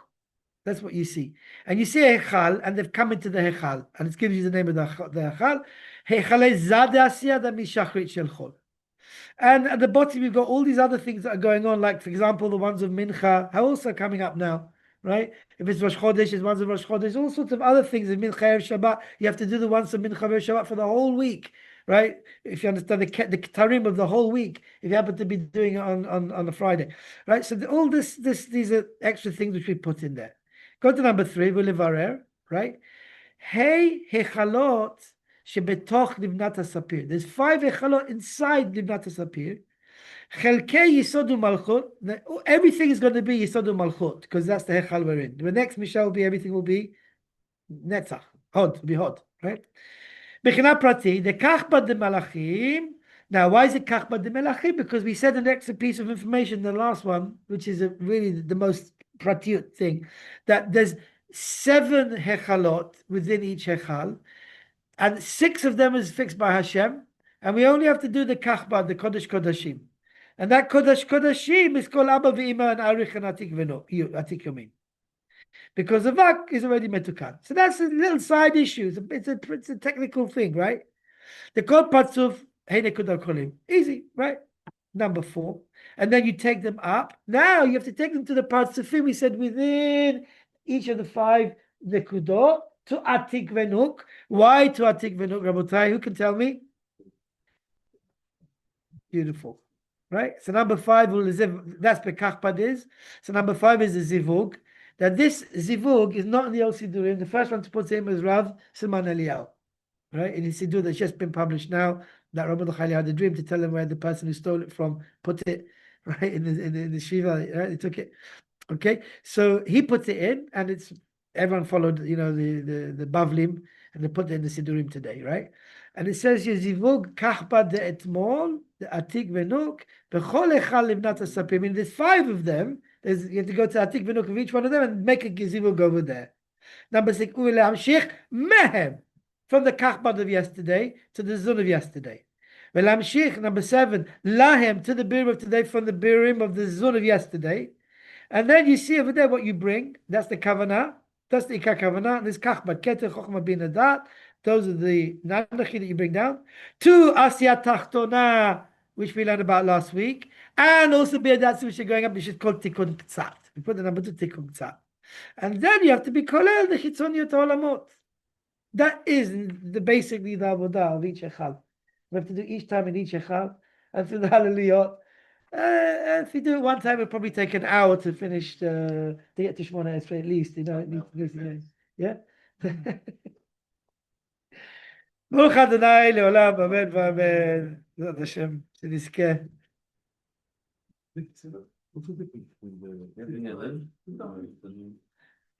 That's what you see. And you see Hichal, and they've come into the Hichal, and it gives you the name of the Hichal. Hechalei Zade Asiyah da Mishachrit Shel Chol. And at the bottom, you've got all these other things that are going on, like, for example, the ones of Mincha are also coming up now. Right? If it's Rosh Chodesh, it's ones of Rosh Chodesh, all sorts of other things in Mincha Erev Shabbat. You have to do the ones of Mincha Erev Shabbat for the whole week, right? If you understand the Ketarim of the whole week, if you happen to be doing it on a Friday, right? So all these are extra things which we put in there. Go to number 3, V'levarer, right? Hey hechalot shebetoch livnat hasapir. There's 5 hechalot inside livnat hasapir. Chelkei Yisod Malchut. Everything is going to be Yisod Malchut because that's the Hichal we're in. The next Mishnah will be everything will be Netzach. Hod, will be Hod, right? Bechina Prati, the Kachbad de Malachim. Now, why is it Kachbad de Malachim? Because we said an extra piece of information, the last one, which is really the most Pratiut thing, that there's 7 Hechalot within each Hichal, and 6 of them is fixed by Hashem, and we only have to do the Kachbad, the Kodesh Kodashim. And that Kodesh Kodashim is called Abba V'Ima and Arich and Atik Yomin. Because the Vak is already Metukan. So that's a little side issue. It's a technical thing, right? The Kol Patzuf, Hei Nekud Kolim. Easy, right? Number 4. And then you take them up. Now you have to take them to the Patzufim. We said within each of the 5 Nekudot to Atik Venuk. Why to Atik Venuk, Rabotai? Who can tell me? Beautiful. Right? So number 5, that's Bekachpad is. So number 5 is the Zivug. That this Zivug is not in the old Sidurim. The first one to put him is Rav Siman Eliyahu. Right? In his Sidur that's just been published now, that Rabbi Chali had a dream to tell him where the person who stole it from put it, right? In the Shiva, right? He took it. Okay? So he put it in, and everyone followed, the Bavlim, and they put it in the Sidurim today, right? And it says here, Zivug Kachbad de Etmol, the Atik Venuk, Bechol Echal Livnat HaSapir. I mean, there's 5 of them. You have to go to Atik Venuk of each one of them and make a Zivug over there. Number 6, U'lehamshich Mehem, from the Kachbad of yesterday to the Zun of yesterday. Ve'lamshich, number 7, Lahem, to the Birim of today from the Birim of the Zun of yesterday. And then you see over there what you bring. That's the Kavanah. That's the Ikar Kavanah. There's Kachbad, Keter, Chochmah, Bin Adat. Those are the Nanachi that you bring down. 2, Asya Tachtona, which we learned about last week, and also b'yadatsu, which are going up, which is called Tikun K'tzat. We put the number to Tikun K'tzat. And then you have to be kolel the chitzoniyot olamot. That is basically the avodah of each hikel. We have to do each time in each hikel, and through the hallelujah. If we do it one time, it'll probably take an hour to finish to get to Shemona Esrei at least. You know, it needs to yeah. ברוך אדוני לעולם, אמן ואמן. בעזרת השם, שנזכה.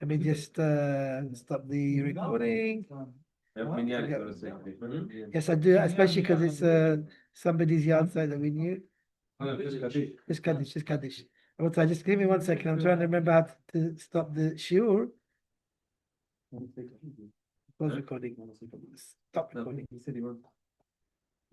Let me just stop the recording. Yes, I do, especially because it's somebody's yard site that we knew. Just Kaddish. Also, just give me 1 second. I'm trying to remember how to stop the Shiur. Pause recording. Stop recording.